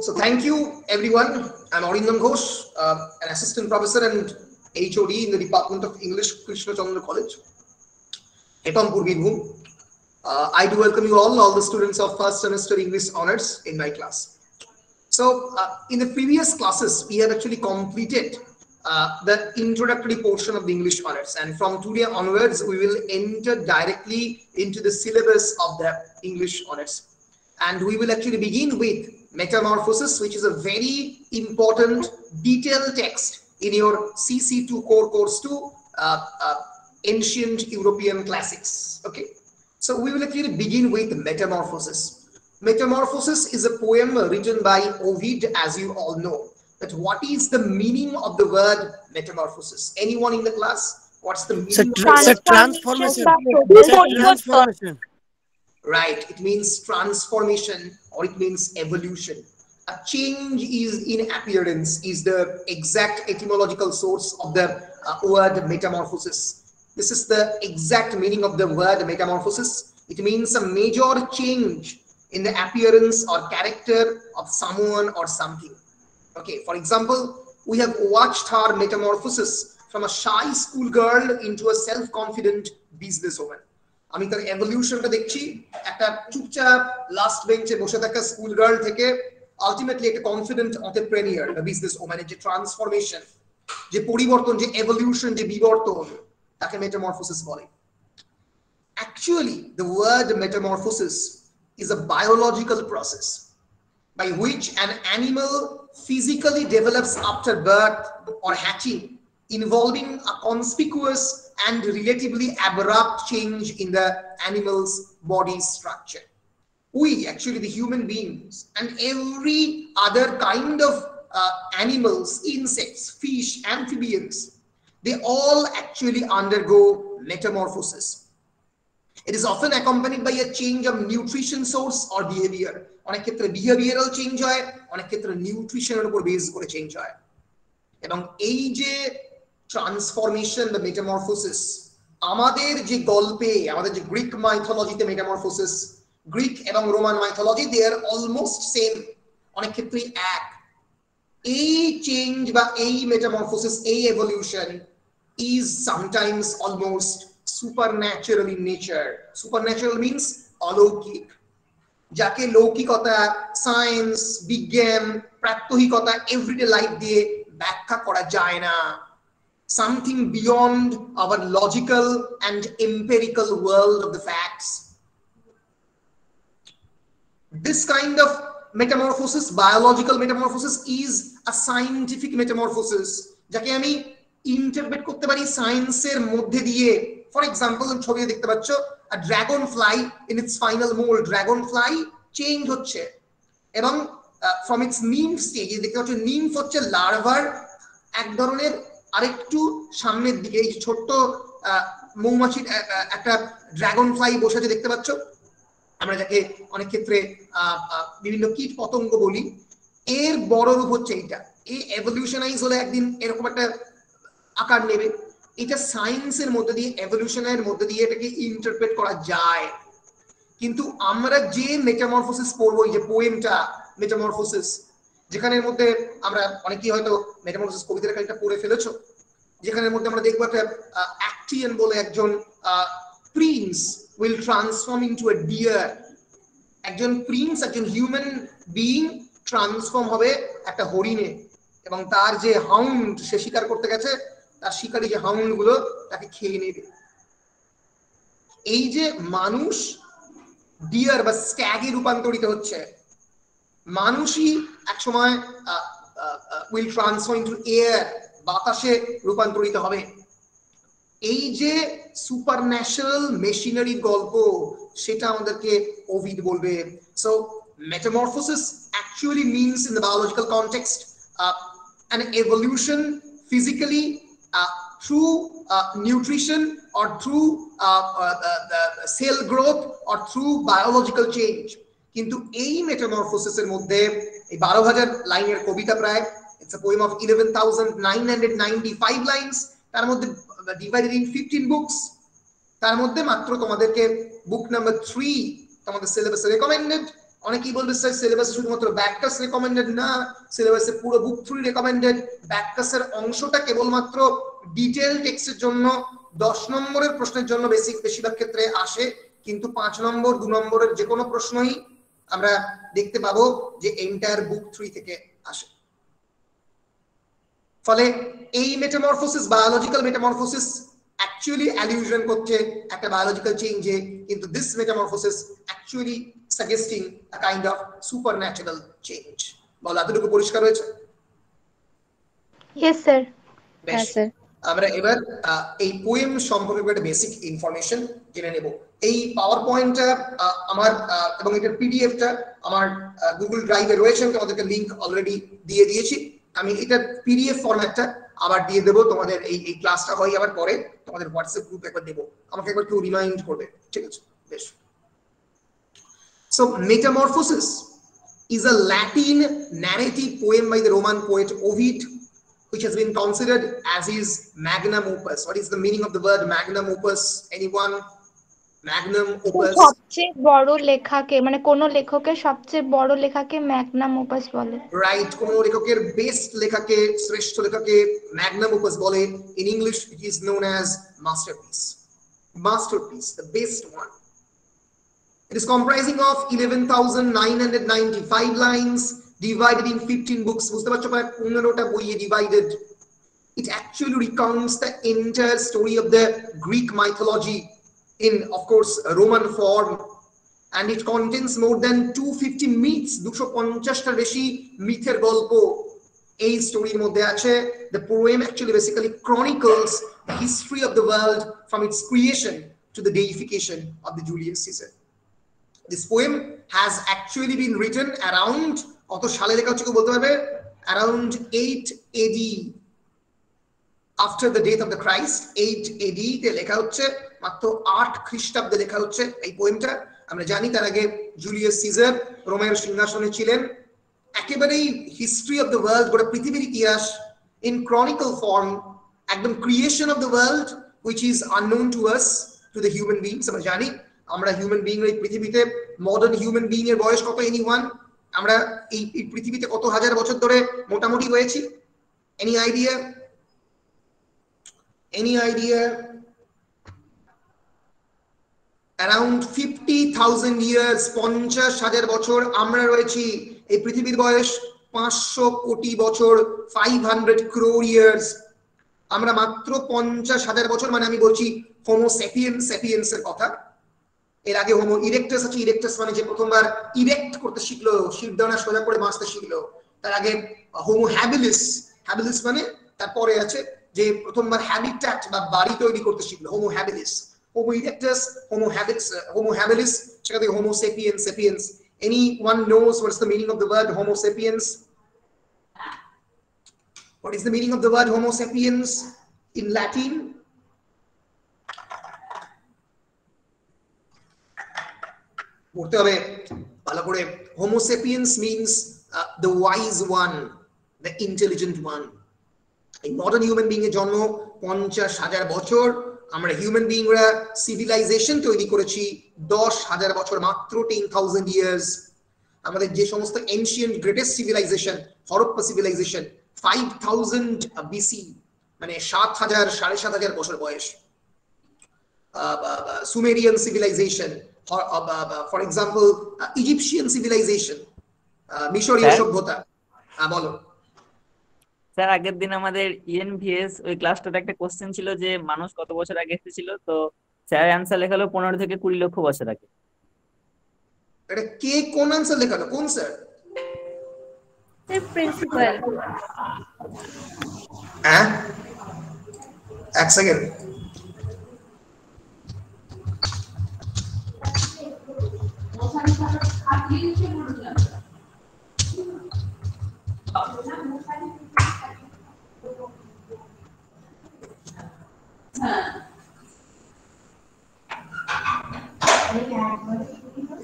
So thank you everyone. I'm Arindam Ghosh, an assistant professor and HOD in the Department of English, Krishna Chandra College, Etampur, Birbhum. I do welcome you all the students of first semester English honors in my class. So in the previous classes, we have actually completed the introductory portion of the English honors, and from today onwards, we will enter directly into the syllabus of the English honors. And we will actually begin with Metamorphosis, which is a very important detailed text in your CC2 core course 2, Ancient European Classics. Okay, so we will actually begin with Metamorphosis. Metamorphosis is a poem written by Ovid, as you all know. But what is the meaning of the word metamorphosis? Anyone in the class? What's the meaning? Transformation. Transformation. Right, it means transformation or it means evolution. A change is in appearance is the exact etymological source of the word metamorphosis. This is the exact meaning of the word metamorphosis. It means a major change in the appearance or character of someone or something. Okay, for example, we have watched her metamorphosis from a shy schoolgirl into a self-confident businesswoman. আমি তার এভলিউশনটা দেখছি, একটা চুপচাপ last বেঞ্চে বসে থাকা school girl থেকে ultimately একটা কনফিডেন্ট এন্টারপ্রেনিউর বা বিজনেস ওম্যানের যে ট্রান্সফরমেশন, যে পরিবর্তন, যে এভলিউশন, যে বিবর্তন, তাকে মেটামরফোসিস বলে। Actually, the word metamorphosis is a biological process by which an animal physically develops after birth or hatching, involving a conspicuous and relatively abrupt change in the animal's body structure. We, actually the human beings and every other kind of animals, insects, fish, amphibians, they all actually undergo metamorphosis. It is often accompanied by a change of nutrition source or behavior. অনেক ক্ষেত্রে behavioral change হয়, অনেক ক্ষেত্রে নিউট্রিশনের উপর base করে change হয়। এবং এই যে ট্রান্সফরমেশন বা মেটামরফোসিস, আমাদের যে গল্পে, আমাদের যে গ্রিক মাইথোলজিতে মেটামরফোসিস, গ্রিক এবং রোমান মাইথোলজি, দে আর অলমোস্ট সেম, অনেক ক্ষেত্রেই এক। এই চেঞ্জ বা এই মেটামরফোসিস, এই evolution is sometimes almost supernatural in nature. Supernatural means অলৌকিক, যাকে লৌকিকতা, সায়েন্স, বিজ্ঞান, প্রাত্যহিকতা, এভরিডে লাইফ দিয়ে ব্যাখ্যা করা যায় না। Something beyond our logical and empirical world of the facts. This kind of metamorphosis, biological metamorphosis, is a scientific metamorphosis, যাকে আমি ইন্টারপ্রেট করতে পারি সায়েন্সের মধ্যে দিয়ে। ফর এক্সাম্পল, ছবি দেখতে পাচ্ছ, a dragonfly in its final mold, dragonfly change হচ্ছে এবং from its nymph stage, দেখতে পাচ্ছ nymph হচ্ছে লার্ভার এক ধরনের আরেকটু সামনের দিকে, এই ছোট্ট মৌমাছির একটা ড্রাগনফ্লাই বসে আছে দেখতে পাচ্ছ, আমরা যাকে অনেক ক্ষেত্রে বিভিন্ন কীট পতঙ্গ বলি, এর বড় রূপ হচ্ছে এইটা। এই এভলিউশনাইজ হলে একদিন এরকম একটা আকার নেবে। এটা সায়েন্সের মধ্যে দিয়ে, এভলিউশনের মধ্যে দিয়ে এটাকে ইন্টারপ্রেট করা যায়। কিন্তু আমরা যে মেটামরফোসিস পড়বো, এই যে পোয়েমটা মেটামরফোসিস, যেখানের মধ্যে আমরা অনেকেই হয়তো মেটামরফোসিস কবিতার একটা পড়ে ফেলেছো, যেখানের মধ্যে আমরা দেখবো একটা অ্যাক্টিয়ান বলে একজন prince will transform into a deer. একজন প্রিন্স, একজন হিউম্যান বিইং ট্রান্সফর্ম হবে একটা হরিণে, এবং তার যে হাউন্ড, সে শিকার করতে গেছে, তার শিকারী যে হাউন্ড গুলো তাকে খেয়ে নেবে। এই যে মানুষ ডিয়ার বা স্ট্যাগে রূপান্তরিত হচ্ছে, মানুষই এক সময় উইল ট্রান্সফর্ম ইনটু এয়ার, বাতাসে রূপান্তরিত হবে। এই যে সুপারন্যাচারাল মেশিনারির গল্প, সেটা আমাদেরকে ওভিড বলবে। So metamorphosis actually means in the biological context an evolution physically through nutrition or through cell growth or through biological change. কিন্তু এই মেটামরফোসিসের মধ্যে এই 12,000 লাইনের কবিতা, প্রায় it's a poem of 11,995 lines, তার মধ্যে divided in 15 books, তার মধ্যে মাত্র তোমাদেরকে বুক নাম্বার 3 তোমাদের সিলেবাসে রেকমেন্ডেড। অনেকেই বলবে স্যার সিলেবাসে শুধুমাত্র ব্যাকটাস রেকমেন্ডেড না, সিলেবাসে পুরো বুক 3 রেকমেন্ডেড। ব্যাকটাসের অংশটা কেবলমাত্র ডিটেইল টেক্সটের জন্য 10 নম্বরের প্রশ্নের জন্য বেশিরভাগ ক্ষেত্রে আসে, কিন্তু 5 নম্বর 2 নম্বরের যে কোনো প্রশ্নই আমরা দেখতে পাবো যে এন্টায়ার বুক 3 থেকে আসে। ফলে এই মেটামরফোসিস, বায়োলজিক্যাল মেটামরফোসিস অ্যাকচুয়ালি অ্যালিউশন করছে একটা বায়োলজিক্যাল চেঞ্জে, কিন্তু this metamorphosis actually suggesting a kind of supernatural change. বলো এতটুকু পরিষ্কার হয়েছে? Yes sir. হ্যাঁ স্যার। আমরা এবার এই পোয়েম সম্পর্কে একটা বেসিক ইনফরমেশন জেনে নেব। এই পাওয়ার পয়েন্টটা আমার এবং এটার পিডিএফটা আমার গুগল ড্রাইভে রয়েছে, আমি তোমাদেরকে লিংক অলরেডি দিয়ে দিয়েছি। আমি এটার পিডিএফ ফরম্যাটটা আবার দিয়ে দেবো তোমাদের, এই ক্লাসটা হয় আবার পরে তোমাদের হোয়াটসঅ্যাপ গ্রুপে একবার দেবো, আমাকে একবার কেউ রিমাইন্ড করবে, ঠিক আছে? বেশ। So metamorphosis is a Latin narrative poem by the Roman poet Ovid, which has been considered as his magnum opus. What is the meaning of the word magnum opus? Anyone? Magnum opus. সবচেয়ে বড় লেখাকে, মানে কোন লেখকের সবচেয়ে বড় লেখাকে Magnum Opus বলে। রাইট, কোন লেখকের বেস্ট লেখাকে, শ্রেষ্ঠ লেখাকে ম্যাগনাম ওপাস বলে। In English it is known as masterpiece. Masterpiece, the best one. It is comprising of 11,995 lines divided in 15 books. বুঝতে পারছো, প্রায় 15টা বইয়ে divided. It actually recounts the entire story of the Greek mythology in, of course, Roman form, and it contains more than 250 myths. 250টার বেশি মিথের গল্প এই স্টোরির মধ্যে আছে। The poem actually basically chronicles the history of the world from its creation to the deification of the Julius Caesar. This poem has actually been written around, কত সালে লেখা হচ্ছে কেউ বলতে পারবে? Around 8 AD, after the death of the Christ. 8 AD তে লেখা হচ্ছে, মাত্র 8 খ্রিস্টাব্দে লেখা হচ্ছে এই পোয়েমটা। আমরা জানি তার আগে জুলিয়াস সিজার রোমের সিংহাসনে ছিলেন। একেবারেই হিস্ট্রি অফ দ্য ওয়ার্ল্ড, গোটা পৃথিবীর ইতিহাস ইন ক্রনিকল ফর্ম, একদম creation of the world which is unknown to us, to the human beings. আমরা জানি আমরা হিউম্যান বিং এই পৃথিবীতে, মডার্ন হিউম্যান বিং এর বয়স কত? এনিওয়ান? আমরা এই পৃথিবীতে কত হাজার বছর ধরে মোটামুটি হয়েছি? Any idea? Any idea? Around 50,000 years, 50,000 বছর আমরা রয়েছি। এই পৃথিবীর বয়স 500 কোটি বছর, 500 crore years। আমরা মাত্র 50,000 বছর, মানে আমি বলছি হোমো স্যাপিয়েন্স, স্যাপিয়েন্স এর কথা। এর আগে হোমো ইরেক্টাস আছে। ইরেক্টাস মানে যে প্রথমবার ইরেক্ট করতে শিখলো, শিরদাঁড়া সোজা করে বাঁচতে শিখলো। তার আগে হোমো হ্যাবিলিস, হ্যাবিলিস মানে তারপরে আছে যে প্রথমবার হ্যাবিট্যাট বা বাড়ি তৈরি করতে শিখলো, Homo habilis. Homo erectus, Homo habilis, সেখান থেকে Homo sapiens, sapiens. Anyone knows what's the meaning of the word homo sapiens? What is the meaning of the word homo sapiens in Latin? পড়তে হবে ভালো করে। Homo sapiens means the wise one, the intelligent one. এই modern human being এর জন্ম 50,000 বছর। আমরা human বিংরা civilisation তৈরি করেছি 10,000 বছর, মাত্র 10,000 ইয়ার্স। আমাদের যে সমস্ত ancient greatest civilization, Harappa civilization 5000 BC, মানে 7,000 7,500 বছর বয়স। Sumerian civilization, for example Egyptian civilization, মিশরীয় সভ্যতা। বলো স্যার। আগের দিন আমাদের ইএনভিএস ওই ক্লাসটাতে একটা কোশ্চেন ছিল যে মানুষ কত বছর আগে এসেছিল, তো স্যার অ্যান্সার লেখালো 15 থেকে 20 লক্ষ বছর আগে। এটা কে কোন অ্যান্সার লেখালো? কোন স্যার? Sir principal. হ্যাঁ, এক সেকেন্ড।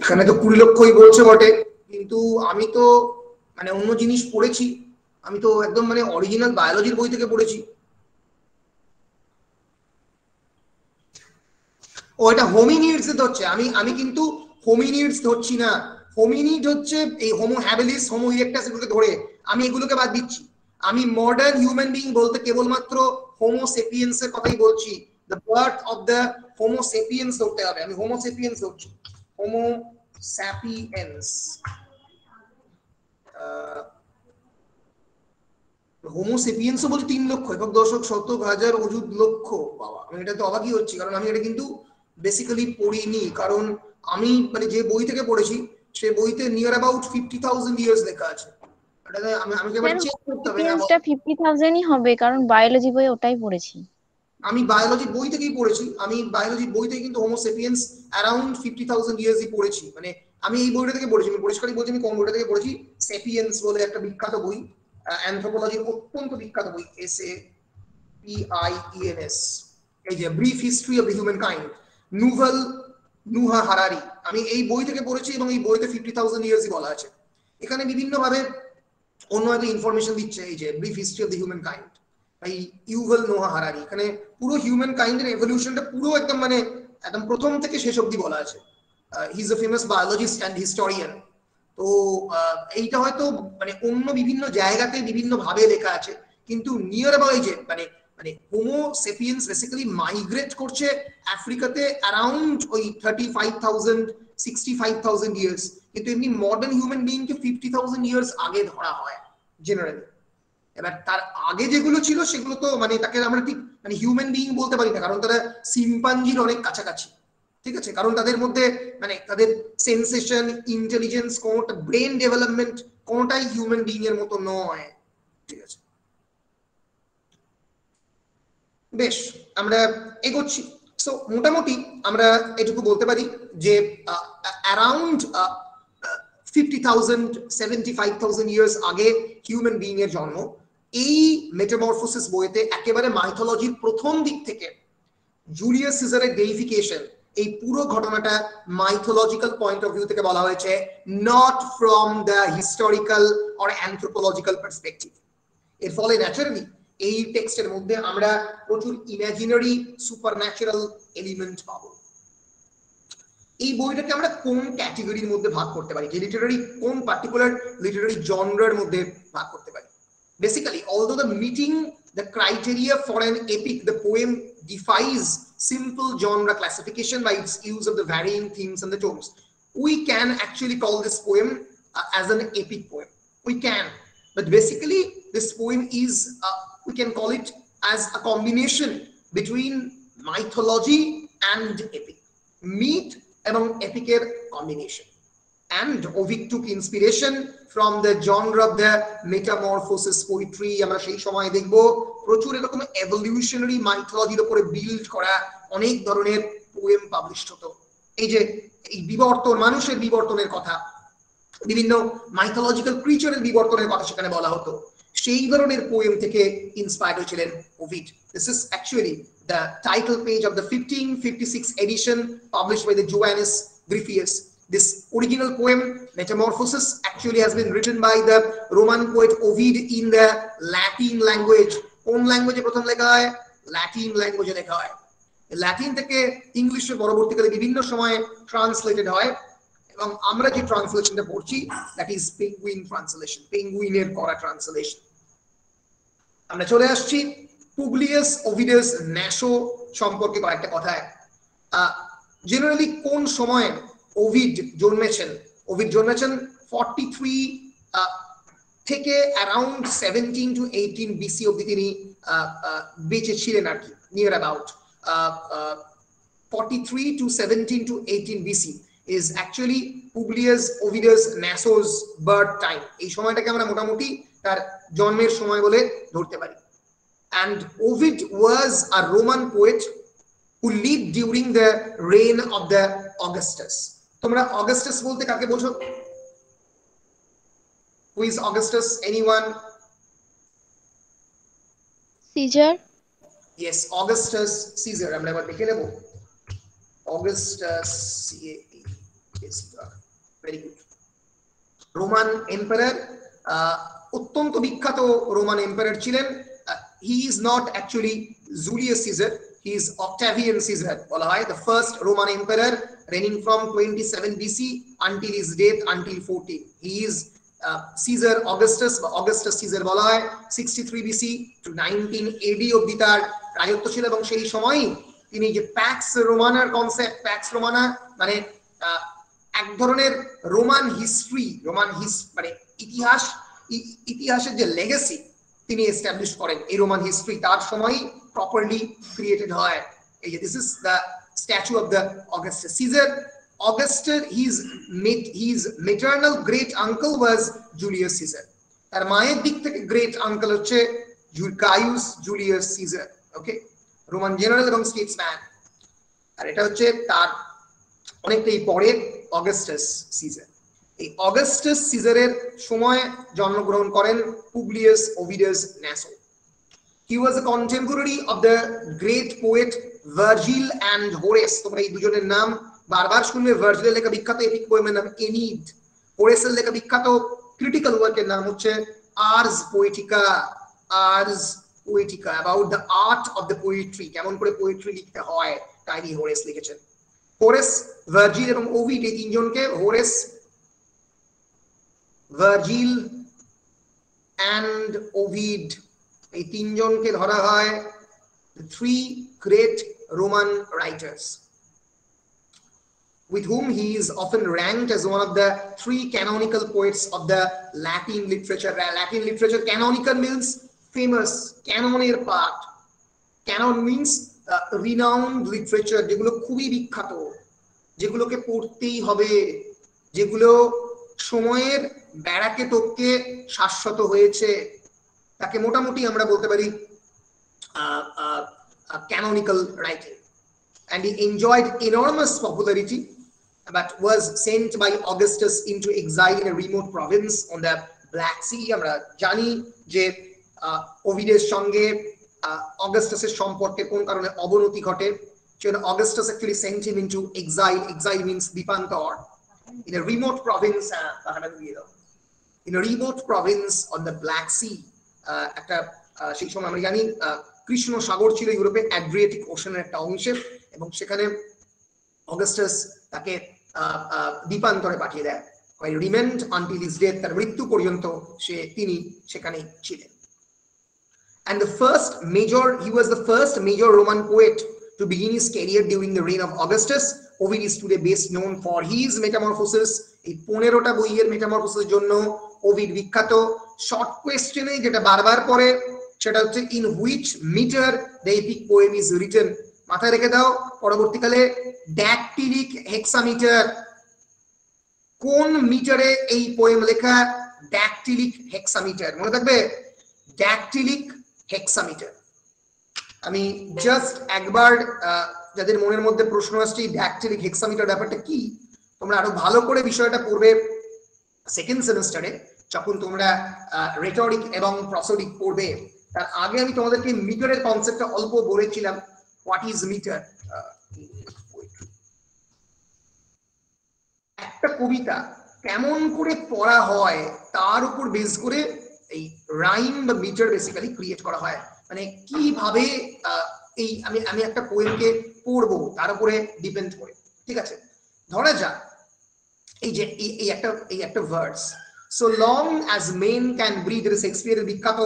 এখানে তো 20 লক্ষই বলছে বটে, কিন্তু আমি তো মানে অন্য জিনিস পড়েছি। আমি তো একদম মানে অরিজিনাল বায়োলজির বই থেকে পড়েছি। ও এটা হোমিনিডস এ হচ্ছে। আমি কিন্তু হোমিনিডস ধরছি না, হোমিনিড হচ্ছে এই হোমো হ্যাবিলিস, হোমো ইরেক্টাস এগুলোকে ধরে, আমি এগুলোকে বাদ দিচ্ছি। আমি মডার্ন হিউম্যান বিইং বলতে কেবলমাত্র হোমো সেপিয়েন্স এর কথাই বলছি। The birth of the Homo sapiens ধরতে হবে, আমি হোমো সেপিয়েন্স ধরছি, হোমো স্যাপিয়েন্স। হোমো সেপিয়েন্সও বলছে 3 লক্ষ, একক দশক শতক হাজার অযুত লক্ষ। বাবা, আমি এটা তো অবাকই হচ্ছি, কারণ আমি এটা কিন্তু বেসিক্যালি পড়িনি, কারণ আমি মানে যে বই থেকে পড়েছি সে বইতে নিয়ার অ্যাবাউট 50,000 ইয়ার্স লেখা আছে। এটা আমি আমি এবার চেক করতে হবে। সেপিয়েন্সটা 50,000ই হবে, কারণ বায়োলজি বইয়ে ওটাই পড়েছি। আমি বায়োলজি বই থেকেই পড়েছি, আমি বায়োলজি বই থেকে কিন্তু হোমো সেপিয়েন্স অ্যারাউন্ড 50,000 ইয়ার্সই পড়েছি। মানে আমি এই বইটা থেকে পড়েছি, আমি পরিষ্কারই বলছি আমি কোন বইটা থেকে পড়েছি, সেপিয়েন্স বলে একটা বিখ্যাত বই, অ্যানথ্রোপোলজির অত্যন্ত বিখ্যাত বই, SAPIENS, এই যে brief history of the humankind, Yuval Noah Harari. আমি এই বই থেকে পড়েছি এবং এই বইতে 50,000 ইয়ার্সই বলা আছে। এখানে বিভিন্ন ভাবে অন্য একটা ইনফরমেশন দিচ্ছে, এই যে brief history of the humankind by Yuval Noah Harari, এখানে পুরো হিউম্যান কাইন্ডের এভলিউশনটা পুরো একদম মানে একদম প্রথম থেকে শেষ অবধি বলা আছে। He is a famous biologist and historian. তো এইটা হয়তো মানে অন্য বিভিন্ন জায়গাতে বিভিন্ন ভাবে লেখা আছে, কিন্তু নিয়ার অ্যাবাউট যে মানে মানে হোমো সেপিয়েন্স বেসিক্যালি মাইগ্রেট করছে আফ্রিকাতে অ্যারাউন্ড ওই 35,000 65,000 ইয়ার্স, কিন্তু এমনি মডার্ন হিউম্যান বিইং কে 50,000 ইয়ার্স আগে ধরা হয় জেনারেলি। এবার তার আগে যেগুলো ছিল সেগুলো তো মানে তাকে আমরা ঠিক মানে হিউম্যান বিইং বলতে পারি না, কারণ তারা সিম্পাঞ্জির অনেক কাছাকাছি, ঠিক আছে, কারণ তাদের মধ্যে মানে তাদের সেন্সেশন, ইন্টেলিজেন্স, কোনটা ব্রেন ডেভেলপমেন্ট কোনটাই হিউম্যান বিইং এর মতো নয়, ঠিক আছে। বেশ, আমরা এগোচ্ছি। সো মোটামুটি আমরা এটুকু বলতে পারি যে অ্যারাউন্ড 50,000 75,000 ইয়ার্স আগে হিউম্যান বিইং এর জন্ম। এই মেটামরফোসিস বইতে একেবারে মাইথোলজির প্রথম দিক থেকে জুলিয়াস সিজারের ডেইফিকেশন, এই পুরো ঘটনাটা মাইথোলজিক্যাল পয়েন্ট অফ ভিউ থেকে বলা হয়েছে, not from the historical or anthropological perspective. এর ফলে ন্যাচারালি এই টেক্সটের মধ্যে আমরা প্রচুর ইমাজিনারি সুপারন্যাচারাল এলিমেন্ট পাবো। এই বইটাকে আমরা কোন ক্যাটাগরির মধ্যে ভাগ করতে পারি, যে লিটারারি কোন পার্টিকুলার লিটারারি জনরার মধ্যে ভাগ করতে পারি? Basically, although the meeting the criteria for an epic, the poem defies simple genre classification by its use of the varying themes and the tones. We can actually call this poem as an epic poem. We can, but basically this poem is, we can call it as a combination between mythology and epic, myth among epic combination. And Ovid took inspiration from the genre of the metamorphosis poetry. আমরা সেই সময় দেখব প্রচুর এরকম evolutionary মাইথোলজির উপরে build করা অনেক ধরনের পোয়েম পাবলিশড হতো। এই যে এই বিবর্তন, মানুষের বিবর্তনের কথা, বিভিন্ন মাইথোলজিক্যাল ক্রিচারের বিবর্তনের কথা সেখানে বলা হতো, সেই ধরনের পোয়েম থেকে ইন্সপায়ার্ড হয়েছিলেন Ovid. This is actually the title page of the 1556 edition published by the Johannes Griffius. This original poem, Metamorphosis, actually has been written by the Roman poet Ovid in the Latin language. কোন ল্যাঙ্গুয়েজে প্রথম লেখা হয়? Latin ল্যাঙ্গুয়েজে লেখা হয়। Latin থেকে ইংলিশে পরবর্তীকালে বিভিন্ন সময়ে ট্রান্সলেটেড হয়, এবং আমরা যে ট্রান্সলেশনটা পড়ছি দ্যাট ইজ পেঙ্গুইন ট্রান্সলেশন, পেঙ্গুইনের করা ট্রান্সলেশন। আমরা চলে আসছি পুবলিয়াস ওভিডাস ন্যাসো সম্পর্কে কয়েকটা কথায়। জেনারেলি কোন সময়ে ওভিড জন্মেছেন? ওভিড জন্মেছেন 43 থেকে অ্যারাউন্ড 17 to 18 BC অবধি তিনি বেঁচে ছিলেন আর কি, near about 43 to 17 to 18 BC is actually Publius Ovidus Nasso's birth time. এই সময়টাকে আমরা মোটামুটি তার জন্মের সময় বলে ধরতে পারি। And Ovid was a Roman poet who lived during the reign of the Augustus. তোমরা অগাস্টাস বলতে কাকে বোঝো? Who is Augustus? Anyone? Caesar. Yes, Augustus Caesar. আমরা একবার দেখে নেব। Augustus, very good. Roman emperor, অত্যন্ত বিখ্যাত রোমান এম্পায়ার ছিলেন। He is not actually Julius Caesar, he is Octavian Caesar বলা হয়, the first Roman emperor reigning from 27 BC until his death until 14. He is Caesar Augustus বা Augustus Caesar বলা হয় 63 BC to 19 AD অবধি তার রাজত্ব ছিল এবং সেই সময়ই তিনি যে প্যাক্স রোমানার কনসেপ্ট, প্যাক্স রোমানা মানে এক ধরনের রোমান হিস্ট্রি, মানে ইতিহাসের যে লেগেসি তিনি এস্টাবলিশ করেন, এই রোমান হিস্ট্রি তার সময়ই প্রপারলি ক্রিয়েটেড হয়। এই যে this is the statue of the Augustus Caesar. Augustus, his maternal great uncle was Julius Caesar. তার মায়ের দিক থেকে গ্রেট আঙ্কেল হচ্ছে Gaius Julius Caesar, okay, Roman general এবং স্টেটসম্যান। আর এটা হচ্ছে তার অনেকটাই পরে অগাস্টাস সিজার। এই অগাস্টাস সিজারের সময় জন্মগ্রহণ করেন Publius Ovidius Naso. He was a contemporary of the great poet Virgil and Horace। তোমরা এই দুজনের নাম বারবার শুনবে। ভার্জিলের লেখা বিখ্যাত এপিক পোয়েমের নাম এনিড, হোরেসের লেখা বিখ্যাত ক্রিটিক্যাল ওয়ার্কের নাম হচ্ছে Ars Poetica. Ars Poetica about the art of the poetry, কেমন করে পোয়েট্রি লিখতে হয়, তাই হোরেস লিখেছেন। হোরেস, ভার্জিল এবং ওভিড এই তিনজনকে, হোরেস, ভার্জিল অ্যান্ড ওভিড এই তিনজনকে ধরা হয় the three great Roman writers, with whom he is often ranked as one of the three canonical poets of the Latin literature. Latin literature, canonical means famous, canoner part. Canon means renowned literature, যেগুলো খুবই বিখ্যাত, যেগুলোকে পড়তেই হবে, যেগুলো সময়ের ব্যারাকে টপকে শাশ্বত হয়েছে, তাকে মোটামুটি আমরা বলতে পারি canonical writing. And he enjoyed enormous popularity, but was sent by Augustus into exile in a remote province on the Black Sea. আমরা জানি যে ওভিডের সঙ্গে অগাস্টাসের সম্পর্কে কোন কারণে অবনতি ঘটে। Augustus actually sent him into exile. Exile means দ্বীপান্তর। In a remote province, in a remote province on the Black Sea, একটা সেই সময় আমরা জানি কৃষ্ণ সাগর ছিল ইউরোপে, অ্যাড্রিয়াটিক ওশানের একটা অংশে, এবং সেখানে অগাস্টাস তাকে দ্বীপান্তরে পাঠিয়ে দেয়। He remained until his death, তার মৃত্যু পর্যন্ত তিনি সেখানেই ছিলেন। And he was the first major Roman poet to begin his career during the reign of Augustus. Ovid is today best known for his Metamorphoses. এই 15টা বইয়ের মেটামরফোসিসের জন্য ওভিড বিখ্যাত। শর্ট কোয়েশ্চেনে যেটা বারবার পড়ে সেটা হচ্ছে in which meter the epic poem is written। মাথায় রেখে দাও, পরবর্তীকালে ড্যাকটিলিক হেক্সামিটার, কোন মিটারে এই পোয়েম লেখা? ড্যাকটিলিক হেক্সামিটার, মনে থাকবে, ড্যাকটিলিক হেক্সামিটার। আমি জাস্ট একবার যাদের মনের মধ্যে প্রশ্ন আসছে ড্যাকটিলিক হেক্সামিটার ব্যাপারটা কি, তোমরা আরো ভালো করে বিষয়টা পড়বে সেকেন্ড সেমিস্টারে যখন তোমরা রেটরিক এবং প্রসোডিক পড়বে। তার আগে আমি তোমাদেরকে মিটারের কনসেপ্টটা অল্প বলেছিলাম। What is metre? একটা কবিতা কেমন করে পড়া হয় তার উপর বেস করে এই রাইম বা মিটার বেসিক্যালি ক্রিয়েট করা হয়। মানে কিভাবে এই আমি একটা পোয়েমকে পড়বো তার উপরে ডিপেন্ড করে, ঠিক আছে? ধরা যাক এই যে এই একটা verse, so long as men can breathe, there is Shakespeare বিখ্যাত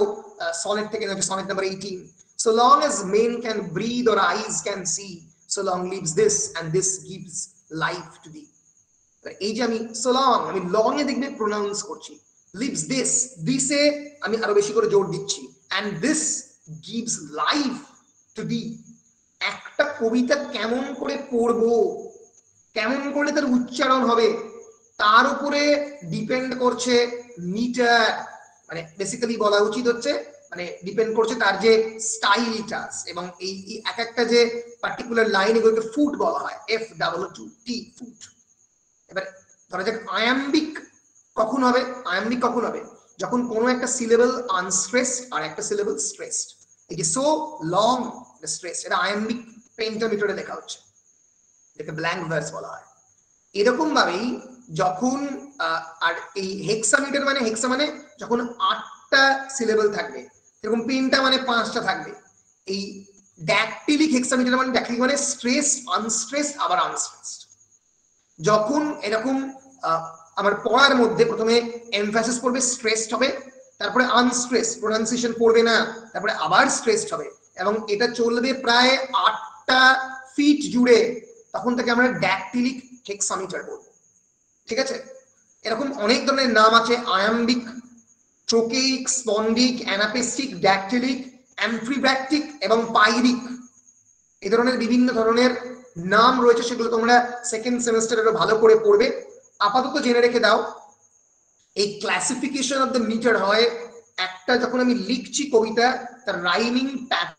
সনেট থেকে sonnet number 18, so long as men can breathe or eyes can see, so long lives this and this gives life to thee। এই যে আমি so long, আমি long এ দেখবে pronounce করছি, lives this, this এ আমি আরো বেশি করে জোর দিচ্ছি, and this gives life to thee। একটা কবিতা কেমন করে পড়বো, কেমন করে তার উচ্চারণ হবে তার উপরে ডিপেন্ড করছে মিটার। মানে বেসিক্যালি বলা উচিত হচ্ছে মানে ডিপেন্ড করছে তার যে স্টাইলটা, এবং এই এক একটা যে পার্টিকুলার লাইন এগুলোকে ফুট বলা হয়, FOOT, ফুট। এবার ধরা যাক আয়াম্বিক কখন হবে? আয়াম্বিক কখন হবে? যখন কোনো একটা সিলেবল আনস্ট্রেসড আর একটা সিলেবল স্ট্রেসড। এই যে সো লং স্ট্রেস, এটা আয়াম্বিক পেন্টামিটারে লেখা হচ্ছে, এটাকে ব্ল্যাঙ্ক ভার্স বলা হয়। এরকম ভাবেই যখন আর এই হেক্সামিটার মানে হেক্সা মানে যখন 8টা সিলেবল থাকবে, এরকম পেন্টা মানে 5টা থাকবে। এই ড্যাকটিলিক হেক্সামিটার মানে ড্যাকটিলিক মানে স্ট্রেস, আনস্ট্রেসড, আবার আনস্ট্রেসড। যখন এরকম আমার পড়ার মধ্যে প্রথমে এমফ্যাসিস পড়বে, স্ট্রেসড হবে, তারপরে আনস্ট্রেস, প্রোনাউন্সিয়েশন পড়বে না, তারপরে আবার স্ট্রেসড হবে, এবং এটা চলবে প্রায় 8টা ফিট জুড়ে, তখন থেকে আমরা ড্যাকটিলিক হেক্সামিটার বলবো। ঠিক আছে, এরকম অনেক ধরনের নাম আছে, আয়াম্বিক, ট্রোকেইক, স্পন্ডিক, অ্যানাপেস্টিক, ড্যাকটিলিক, অ্যামফিব্র্যাকটিক এবং পাইরিক, এই ধরনের বিভিন্ন ধরনের নাম রয়েছে, সেগুলো তোমরা সেকেন্ড সেমেস্টারে ভালো করে পড়বে। আপাতত জেনে রেখে দাও, এই ক্লাসিফিকেশন অফ দ্য মিটার হয় একটা, যখন আমি লিখছি কবিতা, তার রাইমিং প্যাটার্ন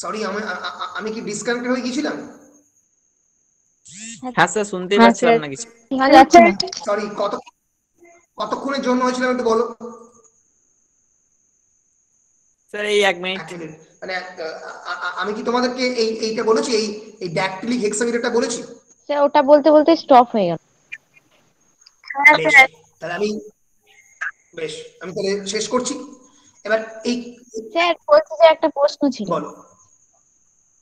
সরি আমি কি ডিসকানেক্ট হয়ে গিয়েছিলাম? হ্যাঁ স্যার, শুনতেই পাচ্ছিলাম না কিছু। সরি, কতক্ষণের জন্য হয়েছিলাম একটু বলো। স্যার এই 1 মিনিট। মানে আমি কি তোমাদেরকে এইটা বলেছি, এই ড্যাকটিলিক হেক্সামিটারটা বলেছি? স্যার ওটা বলতে বলতে স্টপ হয়ে গেল। তাহলে আমি তাহলে শেষ করছি এবার। এই স্যার বলছি যে একটা প্রশ্ন ছিল। বলো।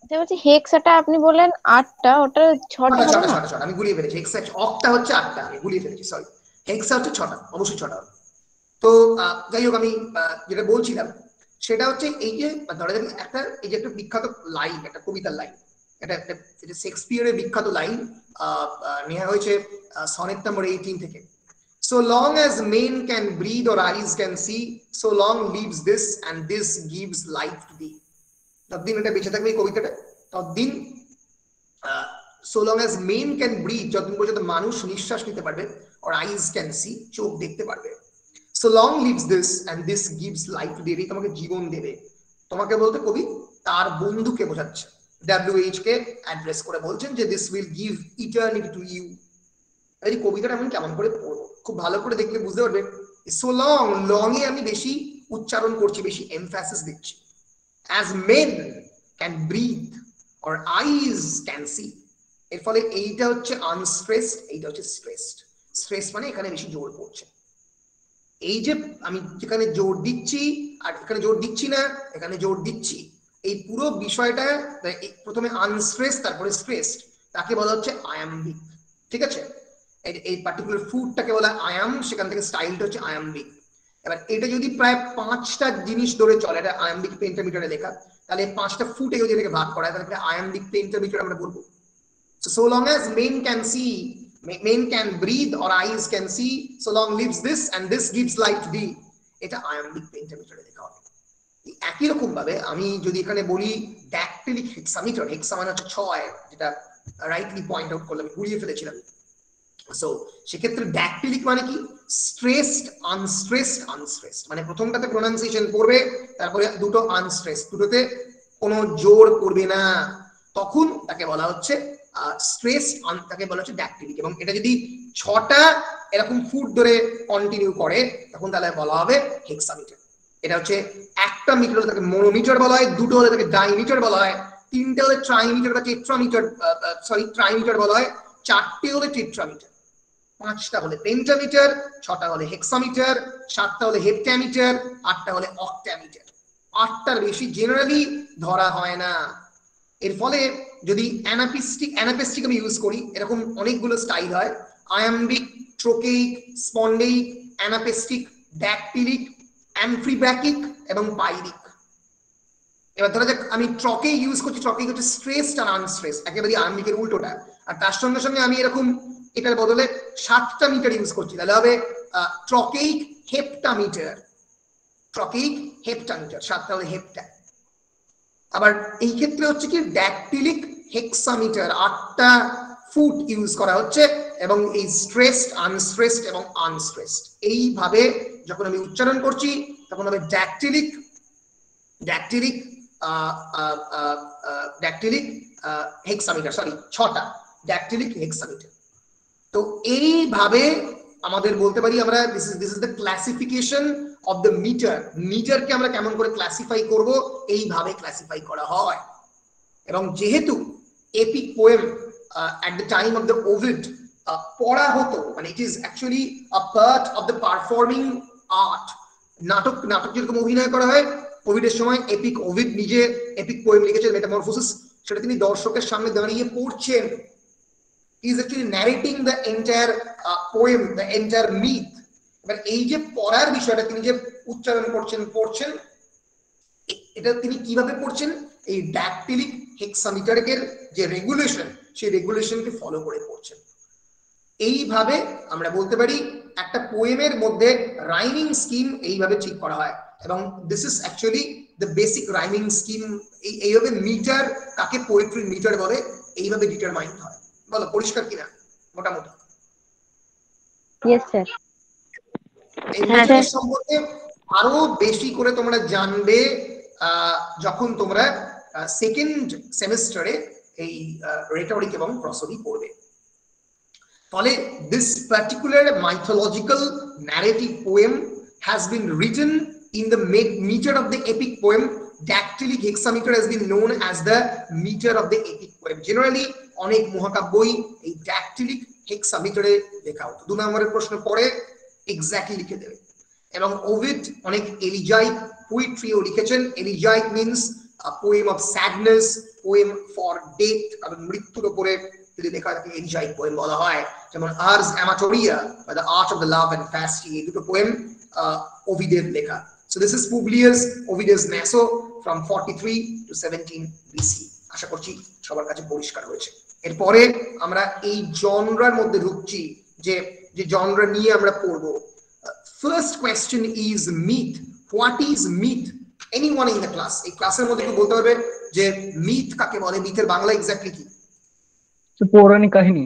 স্যার বলছি হেক্সাটা আপনি বললেন 8টা, ওটা 6টা হবে না? আমি গুলিয়ে ফেলেছি, হেক্সা অক্টা হচ্ছে 8টা, আমি গুলিয়ে ফেলেছি, সরি। হেক্সা হচ্ছে 6টা, অবশ্যই 6টা। তো যাই হোক, আমি যেটা বলছিলাম সেটা হচ্ছে এই যে ধরা যাক একটা, এই যে একটা বিখ্যাত লাইন, একটা কবিতার লাইন, এটা শেক্সপিয়ারের বিখ্যাত লাইন, নেওয়া হয়েছে সনেট নাম্বার 18 থেকে। So long as men can breathe or eyes can see, so long lives this and this gives life to thee. ততদিন এটা বেঁচে থাকবে এই কবিতাটা, ততদিন so long as men can breathe, যতদিন পর্যন্ত মানুষ নিঃশ্বাস নিতে পারবে, or eyes can see, চোখ দেখতে পারবে, so long lives this and this gives life to thee, তোমাকে জীবন দেবে। তোমাকে বলতে কবি তার বন্ধুকে বোঝাচ্ছে, WH কে অ্যাড্রেস করে বলছেন যে this will give eternity to you। এই কবিতাটা আমি কেমন করে পড়বো, খুব ভালো করে দেখলে বুঝতে পারবে। সো লং, লং এ আমি বেশি উচ্চারণ করছি, বেশি এমফাসিস দিচ্ছি। as men can breathe or eyes can see, এর ফলে এইটা হচ্ছে আনস্ট্রেসড, এইটা হচ্ছে স্ট্রেসড। স্ট্রেস মানে এখানে বেশি জোর পড়ছে। এই যে আমি যেখানে জোর দিচ্ছি আর এখানে জোর দিচ্ছি না, এখানে জোর দিচ্ছি, এই পুরো বিষয়টা প্রথমে আনস্ট্রেস তারপরে স্ট্রেসড, তাকে বলা হচ্ছে আয়াম্বিক। ঠিক আছে, এই পার্টিকুলার ফুডটাকে বলা আয়াম, সেখান থেকে স্টাইলটা হচ্ছে আয়াম্বিক। এবার এটা যদি প্রায় 5টা জিনিস ধরে চলে, এটা আয়াম্বিক পেন্টামিটারে লেখা, তাহলে 5টা ফুটে যদি এটাকে ভাগ করা হয়, তাহলে আয়াম্বিক পেন্টামিটার আমরা বলবো। So long as men can see, men can breathe or eyes can see, so long lives this and this gives life to thee, এটা আয়াম্বিক পেন্টামিটারে লেখা হবে। একই রকম ভাবে আমি যদি এখানে বলি ড্যাকটিলিক হেক্সামিটার, হেক্সা মানে হচ্ছে 6, যেটা রাইটলি পয়েন্ট আউট করলাম, ঘুরিয়ে ফেলেছিলাম। সো সেক্ষেত্রে ড্যাকটিলিক মানে কি, স্ট্রেসড, আনস্ট্রেসড, আনস্ট্রেসড, মানে প্রথমটাতে প্রোনাউন্সিয়েশন পড়বে, তারপরে দুটো আনস্ট্রেসড, দুটোতে কোনো জোর পড়বে না, তখন তাকে বলা হচ্ছে স্ট্রেসড, তাকে বলা হচ্ছে ড্যাকটিলিক। এবং এটা যদি 6টা এরকম ফুট ধরে কন্টিনিউ করে, তখন তাহলে বলা হবে হেক্সামিটার। এটা হচ্ছে একটা মিটার হলে তাকে মনোমিটার বলা হয়, দুটো হলে তাকে ডাইমিটার বলা হয়, 3টে হলে ট্রাইমিটার বা টেট্রামিটার, ট্রাইমিটার বলা হয়, 4টে হলে টেট্রামিটার, 5টা হলে পেন্টামিটার, 6টা হলে হেক্সামিটার, 7টা হলে হেপ্টামিটার, 8টা হলে অক্টামিটার। 8টার বেশি জেনারেলি ধরা হয় না। এর ফলে যদি অ্যানাপেস্টিক আমি ইউজ করি, এরকম অনেকগুলো স্টাইল হয়, আয়াম্বিক, ট্রোকেইক, স্পন্ডেইক, অ্যানাপেস্টিক, ড্যাকটিলিক, অ্যামফিব্র্যাকিক এবং পাইরিক। এবার ধরা যাক আমি ট্রকে ইউজ করছি, ট্রকে হচ্ছে স্ট্রেসড আর আনস্ট্রেসড, একেবারে আয়াম্বিকের উল্টোটা, আর তার সঙ্গে সঙ্গে আমি এরকম এটার বদলে 7টা মিটার ইউজ করছি, তাহলে হবে ট্রকেইক হেপ্টামিটার, ট্রকেইক হেপ্টামিটার, 7টা হলে হেপ্টা। আবার এই ক্ষেত্রে হচ্ছে কি ড্যাকটিলিক হেক্সামিটার, 8টা ফুট ইউজ করা হচ্ছে, এবং এই স্ট্রেসড, আনস্ট্রেসড এবং আনস্ট্রেসড এইভাবে যখন আমি উচ্চারণ করছি তখন হবে ড্যাকটিলিক, ড্যাকটিলিক ড্যাকটিলিক হেক্সামিটার, সরি 6টা ড্যাকটিলিক হেক্সামিটার। তো এইভাবে আমাদের বলতে পারি আমরা this is the classification of the metre. মিটারকে আমরা কেমন করে ক্লাসিফাই করব, এইভাবে ক্লাসিফাই করা হয়। এবং যেহেতু epic poem at the time of the Ovid পড়া হতো, মানে it is actually a part of the performing art. নাটক যেরকম অভিনয় করা হয়, ওভিডের সময় ওভিড নিজে এপিক পোয়েম লিখেছেন মেটামরফোসিস, সেটা তিনি দর্শকের সামনে দাঁড়িয়ে পড়ছেন। He is actually narrating the entire poem, the entire myth. এবার এই যে পড়ার বিষয়টা, তিনি যে উচ্চারণ পড়ছেন, এটা তিনি কিভাবে পড়ছেন, এই ড্যাকটিলিক হেক্সামিটারের যে রেগুলেশন, সেই রেগুলেশনকে ফলো করে পড়ছেন। এইভাবে আমরা বলতে পারি একটা পোয়েমের মধ্যে রাইমিং স্কিম এইভাবে ঠিক করা হয়, এবং this is actually the basic rhyming scheme. এইভাবে মিটার, কাকে পোয়েট্রি মিটার বলে, এইভাবে ডিটারমাইন হয়। বলো পরিষ্কার কিনা মোটামুটি? Yes sir. এই মিটার সম্পর্কে আরো বেশি করে তোমরা জানবে যখন তোমরা সেকেন্ড সেমিস্টারে এই রেটরিক এবং প্রসোডি পড়বে। ফলে this particular mythological narrative poem has been written in the metre of the epic poem. Dactylic hexameter has been known as the meter of the epic poem. Generally অনেক মহাকাব্যই এই ড্যাকটিলিক হেক্সামিটারে লেখা হতো। 2 নম্বরের প্রশ্ন পড়ে এক্স্যাক্টলি লিখে দেবে। এবং ওভিড অনেক এলিজাইক পোয়েট্রিও লিখেছেন। এলিজাইক means a poem of sadness, poem for death, কারণ মৃত্যুর উপরে যদি লেখা থাকে এলিজাইক পোয়েম বলা হয়। যেমন আর্স অ্যামাটোরিয়া বা the art of the love and Fasti, এই দুটো পোয়েম ওভিডের লেখা। So this is Publius Ovidus Naso from 43 to 17 BC. আশা করছি সবার কাছে পরিষ্কার হয়েছে। এরপরে আমরা এই জনরার মধ্যে ঢুকছি, যে জনরা নিয়ে আমরা পড়ব। First question is myth. What is myth? Anyone in the class, এই ক্লাসের মধ্যে কেউ বলতে পারবে যে মিথ কাকে বলে? মিথের বাংলা এক্স্যাক্টলি কি? পৌরাণিক কাহিনী।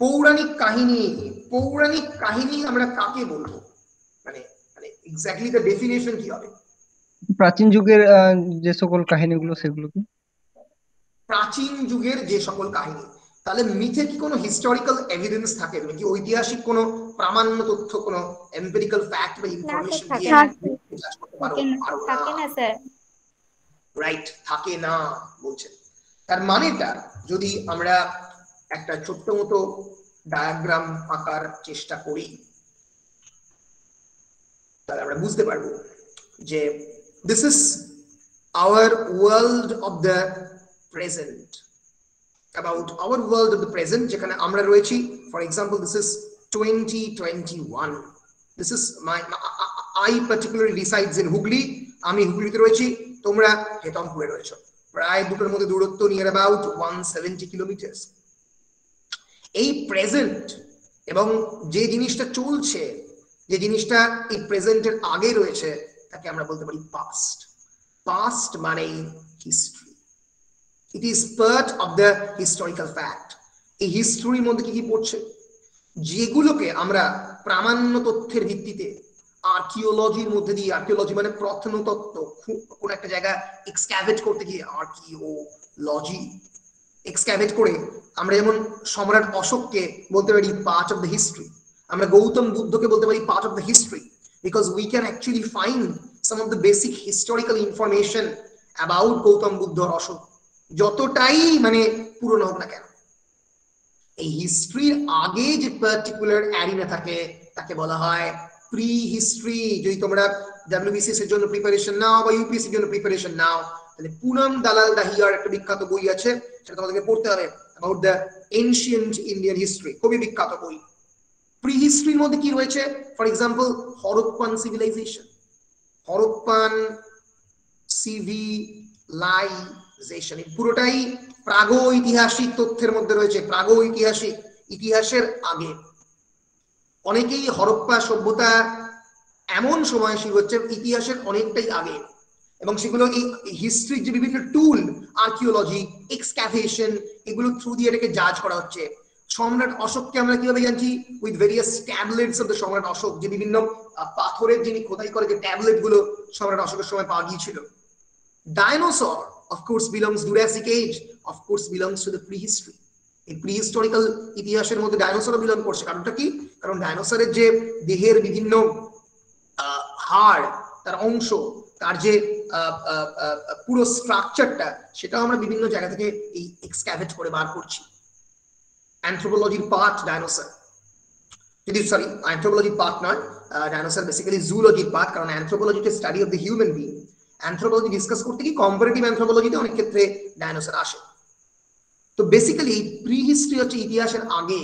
পৌরাণিক কাহিনী। পৌরাণিক কাহিনী আমরা কাকে বলবো? মানে এক্স্যাক্টলি দ্য ডেফিনেশন কি হবে? প্রাচীন যুগের যে সকল কাহিনীগুলো, সেগুলোকে। প্রাচীন যুগের যে সকল কাহিনী। তাহলে মিথে কি কোনো হিস্টোরিক্যাল এভিডেন্স থাকে, কি ঐতিহাসিক কোনো প্রামাণ্য তথ্য, কোনো এমপিরিক্যাল ফ্যাক্ট বা ইনফরমেশন দিয়ে থাকে না স্যার? রাইট, থাকে না বলছেন। তার মানেটা যদি আমরা একটা ছোট্ট মতো ডায়াগ্রাম আঁকার চেষ্টা করি, তাহলে আমরা বুঝতে পারবো যে this is our world of the present, about our world of the present, যেখানে আমরা রয়েছি। for example, this is 2021. this is I particularly resides in Hugli. আমি হুগলিতে রয়েছি, তোমরা হেতমপুরে রয়েছো। প্রায় দুটোর মধ্যে দূরত্ব নিয়ার অ্যাবাউট 170 কিলোমিটার। এই প্রেজেন্ট এবং যে জিনিসটা চলছে, যে জিনিসটা এই প্রেজেন্টের আগে রয়েছে, তাকে আমরা বলতে পারি পাস্ট। পাস্ট মানে history. It is part of the historical fact. এই হিস্ট্রির মধ্যে কি কি পড়ছে, যেগুলোকে আমরা প্রামাণ্য তথ্যের ভিত্তিতে আর্কিওলজির মধ্যে দিয়ে, আর্কিওলজি মানে প্রত্নতত্ত্ব, কোন একটা জায়গা এক্সক্যাভেট করতে গিয়ে, আর্কিওলজি এক্সক্যাভেট করে আমরা যেমন সম্রাট অশোককে বলতে পারি পার্ট অফ দ্য হিস্ট্রি, আমরা গৌতম বুদ্ধকে বলতে পারি part of the history, because we can actually find some of the basic historical information about Gautam Buddha আর অশোক, যতটাই মানে পুরনো হোক না কেন। এই হিস্ট্রির আগে যে পার্টিকুলার অ্যারিনা থাকে তাকে বলা হয় প্রি হিস্ট্রি যদি তোমরা ডাব্লিউবিসিএস এর জন্য প্রিপারেশন নাও বা ইউপিএসসি এর জন্য প্রিপারেশন নাও, তাহলে পুনম দালাল দাহিয়ার একটা বিখ্যাত বই আছে, সেটা তোমাদেরকে পড়তে হবে, about the ancient Indian history, খুবই বিখ্যাত বই। প্রি হিস্ট্রির মধ্যে কি রয়েছে? For example Harappan civilization, Harappan civilization পুরোটাই প্রাগৈতিহাসিক তথ্যের মধ্যে রয়েছে, প্রাগৈতিহাসিক, ইতিহাসের আগে। অনেকেই হরপ্পা সভ্যতা এমন সময় শুরু হচ্ছে ইতিহাসের অনেকটাই আগে, এবং সেগুলো এই হিস্ট্রির যে বিভিন্ন টুল, আর্কিওলজি, এক্সক্যাভেশন, এগুলো থ্রু দিয়ে এটাকে জাজ করা হচ্ছে। সম্রাট অশোককে আমরা কিভাবে জানছি? With various tablets of the সম্রাট অশোক, যে বিভিন্ন পাথরের যিনি খোদাই করে যে ট্যাবলেট গুলো সম্রাট অশোকের সময় পাওয়া গিয়েছিল। Dinosaur of course belongs, Jurassic Age of course belongs to the prehistory. এই প্রিহিস্টোরিক্যাল ইতিহাসের মধ্যে ডাইনোসরও বিলং করছে। কারণটা কি? কারণ ডাইনোসরের যে দেহের বিভিন্ন হাড়, তার অংশ, তার যে পুরো স্ট্রাকচারটা, সেটাও আমরা বিভিন্ন জায়গা থেকে এই এক্সক্যাভেট করে বার করছি। অ্যানথ্রোপোলজির পার্ট ডাইনোসর, যদি সরি অ্যানথ্রোপোলজির পার্ট নয়, ডাইনোসর বেসিক্যালি জুলজির পার্ট, কারণ anthropology is study of the human being. Anthropology discuss করতে কি কম্পারেটিভ অ্যানথ্রোপোলজিতে অনেক ক্ষেত্রে ডাইনোসর আসে। তো বেসিক্যালি প্রি হিস্ট্রি হচ্ছে ইতিহাসের আগে,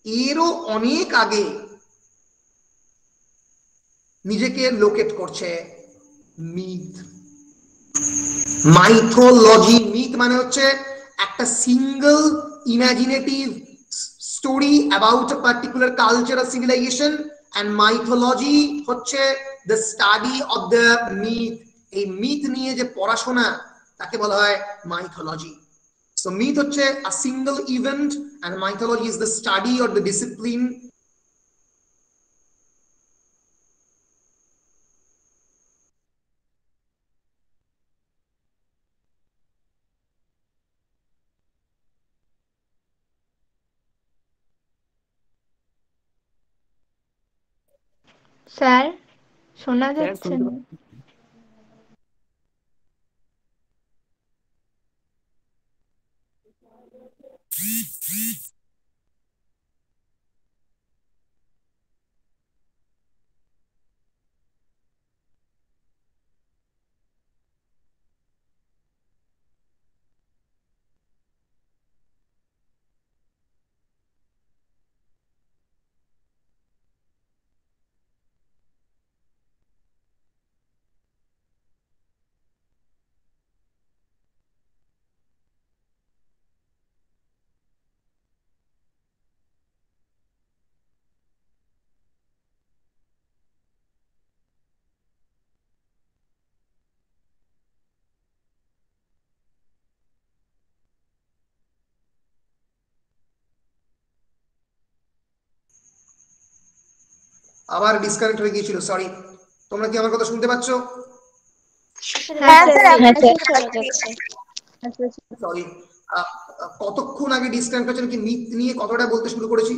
এরও অনেক আগে নিজেকে লোকেট করছে মিথ, মাইথোলজি। মিথ মানে হচ্ছে একটা single imaginative story about a particular culture or civilisation, and mythology হচ্ছে the study of the myth. এই মিথ নিয়ে যে পড়াশোনা, তাকে বলা হয় মাইথোলজি। So myth হচ্ছে a single event and mythology is the study or the discipline sir শোনা স্যার যাচ্ছে শুনতে না? আবার ডিসকানেক্ট হয়ে গিয়েছিল, সরি। তোমরা কি আমার কথা শুনতে পাচ্ছ? হ্যাঁ স্যার। সরি, কতক্ষণ আগে ডিসকানেক্ট হয়েছিল? কি মিথ নিয়ে কতটা বলতে শুরু করেছি?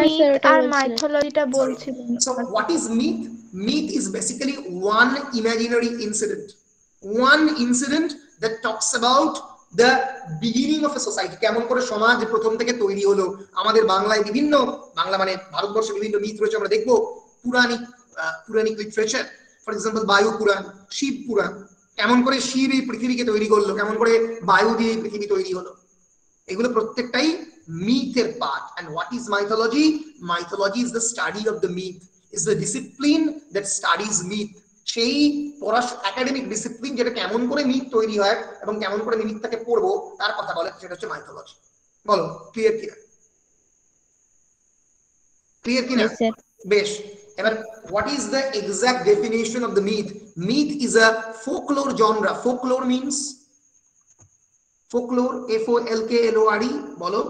মিথ আর মাইথোলজিটা বলছিলেন। So what is myth? Myth is basically one imaginary incident, one incident that talks about the beginning of a society. কেমন করে সমাজ প্রথম থেকে তৈরি হলো। আমাদের বাংলায় বিভিন্ন, বাংলা মানে ভারতবর্ষে বিভিন্ন মিথ রয়েছে, আমরা দেখবো পুরাণিক লিটারেচার। ফর এক্সাম্পল বায়ু পুরাণ, শিব পুরাণ, কেমন করে শিব এই পৃথিবীকে তৈরি করলো, কেমন করে বায়ু দিয়ে এই পৃথিবী তৈরি হলো, এগুলো প্রত্যেকটাই মিথের part. And what is mythology? Mythology is the study of the myth, is the discipline that studies myth. সেই একাডেমিক ডিসিপ্লিন যেটা কেমন করে মিথ তৈরি হয় এবং কেমন করে মিথটাকে পড়বো তার কথা বলে, সেটা হচ্ছে মাইথোলজি। বলো ক্লিয়ার কিনা? ক্লিয়ার কিনা? বেশ। এবার what is the exact definition of the myth? Myth is a folklore genre. Folklore means folklore, folklore, বলো।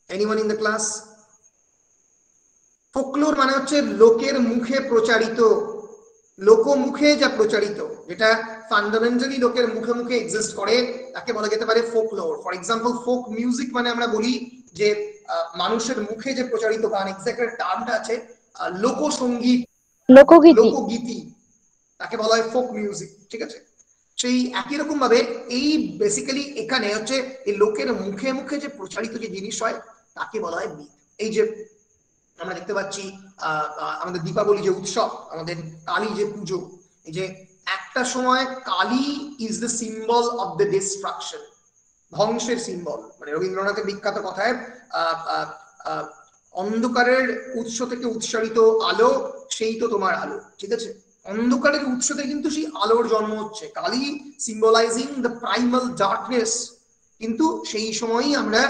Anyone in the class? Folklore মানে হচ্ছে লোকের মুখে প্রচারিত, লোকমুখে যা প্রচারিত, যেটা ফান্ডামেন্টালি লোকের মুখে মুখে এক্সিস্ট করে, তাকে বলা যেতে পারে folklore. For example folk music মানে আমরা বলি যে মানুষের মুখে যে প্রচারিত গান, এক্স্যাক্ট টার্মটা আছে লোকসঙ্গীত, লোকগীতি, তাকে বলা হয় ফোক মিউজিক। ঠিক আছে? সেই একই রকম ভাবে এই বেসিক্যালি এখানে হচ্ছে এই লোকের মুখে মুখে যে প্রচারিত যে জিনিস হয়, তাকে বলা হয় মিথ। এই যে আমরা দেখতে পাচ্ছি আমাদের দীপাবলি যে উৎসব, আমাদের কালী যে পুজো, এই যে একটা সময় Kali is the symbol of the distraction, ধ্বংসের সিম্বল। মানে রবীন্দ্রনাথের বিখ্যাত কথায় অন্ধকারের উৎস থেকে উৎসারিত আলো সেই তো তোমার আলো, ঠিক আছে? অন্ধকারের উৎস থেকে কিন্তু সেই আলোর জন্ম হচ্ছে। কালী সিম্বলাইজিং দ্য প্রাইমাল ডার্কনেস, কিন্তু সেই সময়ই আমরা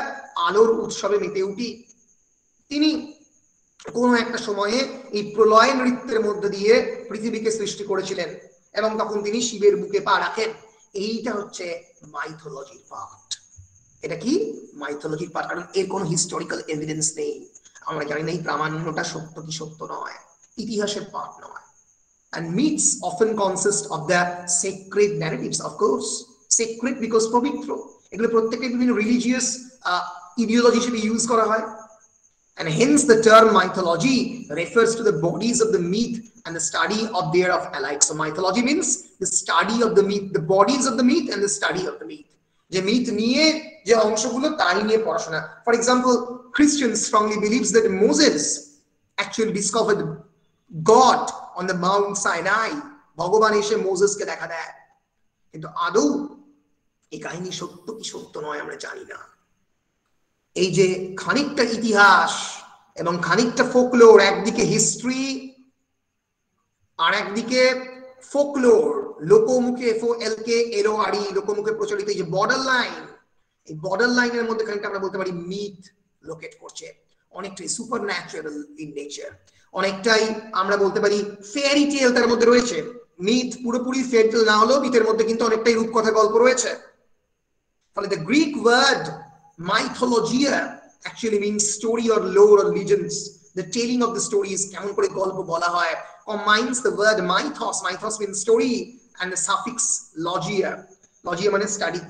আলোর উৎসবে মেতে উঠি। তিনি কোনো একটা সময়ে এই প্রলয় নৃত্যের মধ্যে দিয়ে পৃথিবীকে সৃষ্টি করেছিলেন এবং তখন তিনি শিবের বুকে পা রাখেন। এইটা হচ্ছে মাইথোলজির পার্ট। এটা কি মাইথোলজির পার্ট, কারণ এর কোনো হিস্টোরিক্যাল এভিডেন্স নেই। আমরা জানি না এই প্রামাণ্যটা সত্য কি সত্য নয়, ইতিহাসের পার্ট নয়। And myths often consist of the sacred narratives, of course. Sacred because পবিত্র, এগুলো প্রত্যেকটা বিভিন্ন রিলিজিয়াস ইডিওলজি হিসেবে ইউজ করা হয়। And hence the term mythology refers to the bodies of the myth and the study of thereof alike. So mythology means the study of the myth, the bodies of the myth and the study of the myth. যে myth নিয়ে যে অংশগুলো তাই নিয়ে পড়াশোনা। For example, Christians strongly believes that Moses actually discovered God on the Mount Sinai. ভগবান এসে মোসেসকে দেখা দেয়, কিন্তু আদৌ এই কাহিনী সত্য কি সত্য নয় আমরা জানি না। এই যে খানিকটা ইতিহাস এবং খানিকটা ফোকলোর, একদিকে হিস্ট্রি আর একদিকে ফোকলোর, লোকমুখে FOLKLORE, লোকমুখে প্রচলিত এই যে বর্ডার লাইন, এই বর্ডার লাইনের মধ্যে খানিকটা আমরা বলতে পারি মিথ লোকেট করছে। অনেকটাই সুপার ন্যাচারাল ইন নেচার, অনেকটাই আমরা বলতে পারি ফেয়ারি টেল তার মধ্যে রয়েছে। মিথ পুরোপুরি ফেয়ারি টেল না হলেও মিথের মধ্যে কিন্তু অনেকটাই রূপকথা গল্প রয়েছে। ফলে the Greek word mythologia actually means story or lore or legends, the telling of the stories, কেমন করে গল্প বলা হয়, combines the word mythos, mythos means story, and the suffix logia, logia মানে study,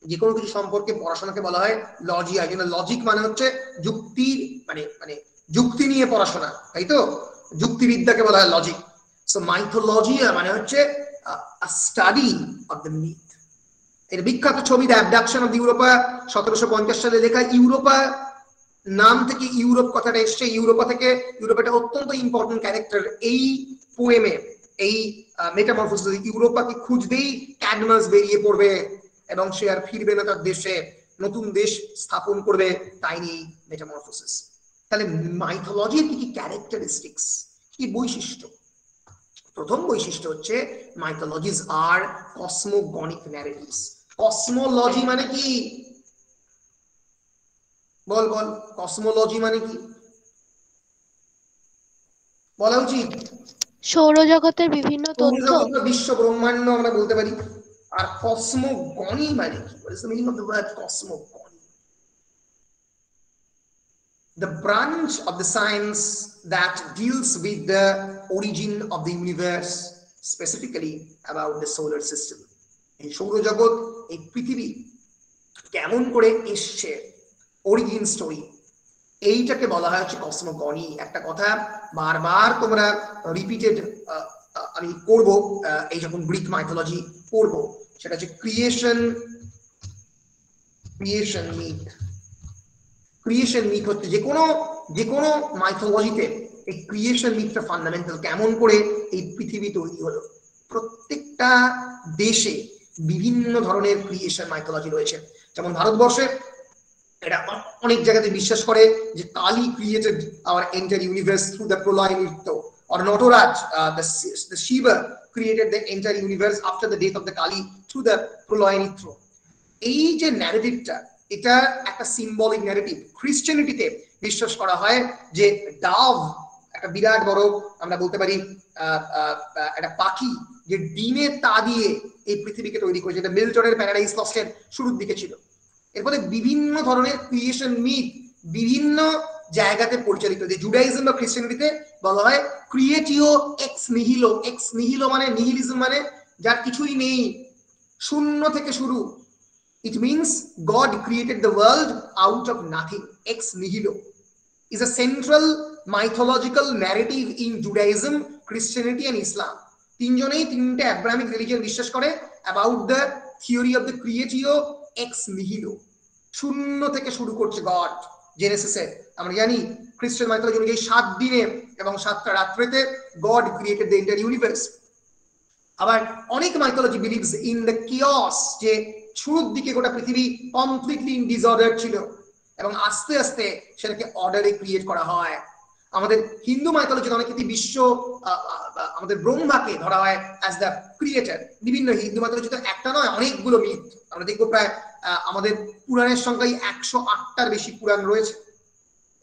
যে কোনো কিছু সম্পর্কে পড়াশোনাকে বলা হয় লজিয়া। এই জন্য লজিক মানে হচ্ছে যুক্তির মানে যুক্তি নিয়ে পড়াশোনা, তাই তো? যুক্তিবিদ্যাকে বলা হয় লজিক। সো মাইথোলজিয়া মানে হচ্ছে a study of the myth। এর বিখ্যাত ছবি দ্য অ্যাবডাকশন অফ ইউরোপা 1750 সালে লেখা। ইউরোপা নাম থেকে ইউরোপ কথাটা এসছে, ইউরোপা থেকে। ইউরোপ একটা অত্যন্ত ইম্পর্টেন্ট ক্যারেক্টার এই পোয়েমে, এই মেটামরফোসিস। ইউরোপাকে খুঁজতেই ক্যাডমাস বেরিয়ে পড়বে এবং সে আর ফিরবে না তার দেশে, নতুন দেশ স্থাপন করবে, তাই নিয়ে মেটামরফোসিস। তাহলে মাইথোলজির কি কি ক্যারেক্টারিস্টিক্স, কি বৈশিষ্ট্য? প্রথম বৈশিষ্ট্য হচ্ছে মাইথোলজিজ আর কসমোগনিক ন্যারেটিভস। কসমোলজি মানে কি? বল বল, কসমোলজি মানে কি বলা উচিত? সৌরজগতের বিভিন্ন তথ্য। বিশ্ব ব্রহ্মাণ্ড আমরা বলতে পারি। আর কসমোগনি মানে কি? What is the meaning of the word cosmogony? The branch of the science that deals with the origin of the universe, specifically about the solar system. এই সৌরজগৎ, এই পৃথিবী কেমন করে এসছে, অরিজিন স্টোরি, এইটাকে বলা হয় হচ্ছে কসমোগনি। একটা কথা বারবার তোমরা রিপিটেড আমি করব এই যখন গ্রিক মাইথোলজি পড়বো, সেটা হচ্ছে ক্রিয়েশন মিথ। ক্রিয়েশন মিথ হচ্ছে যে কোনো মাইথোলজিতে এই ক্রিয়েশন মিথটা ফান্ডামেন্টাল। কেমন করে এই পৃথিবী তৈরি হলো। প্রত্যেকটা দেশে বিভিন্ন ধরনের ক্রিয়েশন মাইথোলজি রয়েছে। যেমন ভারতবর্ষে এটা অনেক জায়গাতে বিশ্বাস করে যে Kali created our entire universe through the pralay nritya, or Nataraj, the Shiva created the entire universe after the death of the Kali through the প্রলয় নৃত্য। এই যে ন্যারেটিভটা, এটা একটা সিম্বলিক ন্যারেটিভ। খ্রিস্টানিটিতে বিশ্বাস করা হয় যে ডাভ, একটা বিরাট বড় আমরা বলতে পারি একটা পাখি, যে ডিমের তা দিয়ে এই পৃথিবীকে তৈরি করেছে। এটা মিল্টনের প্যারাডাইস লস্টের শুরুর দিকে ছিল। এরপরে বিভিন্ন ধরনের ক্রিয়েশন মিথ বিভিন্ন জায়গাতে পরিচালিত। যে জুডাইজম বা খ্রিস্টানিটিতে বলা হয় ক্রিয়েটিও এক্স নিহিলো। এক্স নিহিলো মানে নিহিলিজম, মানে যার কিছুই নেই, শূন্য থেকে শুরু। It means God created the world out of nothing. Ex nihilo is a central mythological narrative in Judaism, Christianity and Islam. তিনজনেই তিনটে অ্যাব্রাহামিক রিলিজিয়ন বিশ্বাস করে about the theory of the creatio ex nihilo. শূন্য থেকে শুরু করছে god, জেনেসিসে আমরা জানি খ্রিস্টান মাইথোলজি অনুযায়ী 7 দিনে এবং 7টা রাত্রিতে god created the entire universe. আবার অনেক mythology believes in the chaos, যে শুরুর দিকে গোটা পৃথিবী কমপ্লিটলি ইন ডিসঅর্ডার ছিল এবং আস্তে আস্তে সেটাকে অর্ডারে ক্রিয়েট করা হয়। আমাদের হিন্দু মাইথোলজিতে অনেক ক্ষেত্রে বিশ্ব আমাদের ব্রহ্মাকে ধরা হয় অ্যাজ দ্য ক্রিয়েটার। বিভিন্ন হিন্দু মাইথোলজিতে একটা নয় অনেকগুলো মিথ আমরা দেখবো, প্রায় আমাদের পুরাণের সংখ্যায় 108টার বেশি পুরাণ রয়েছে।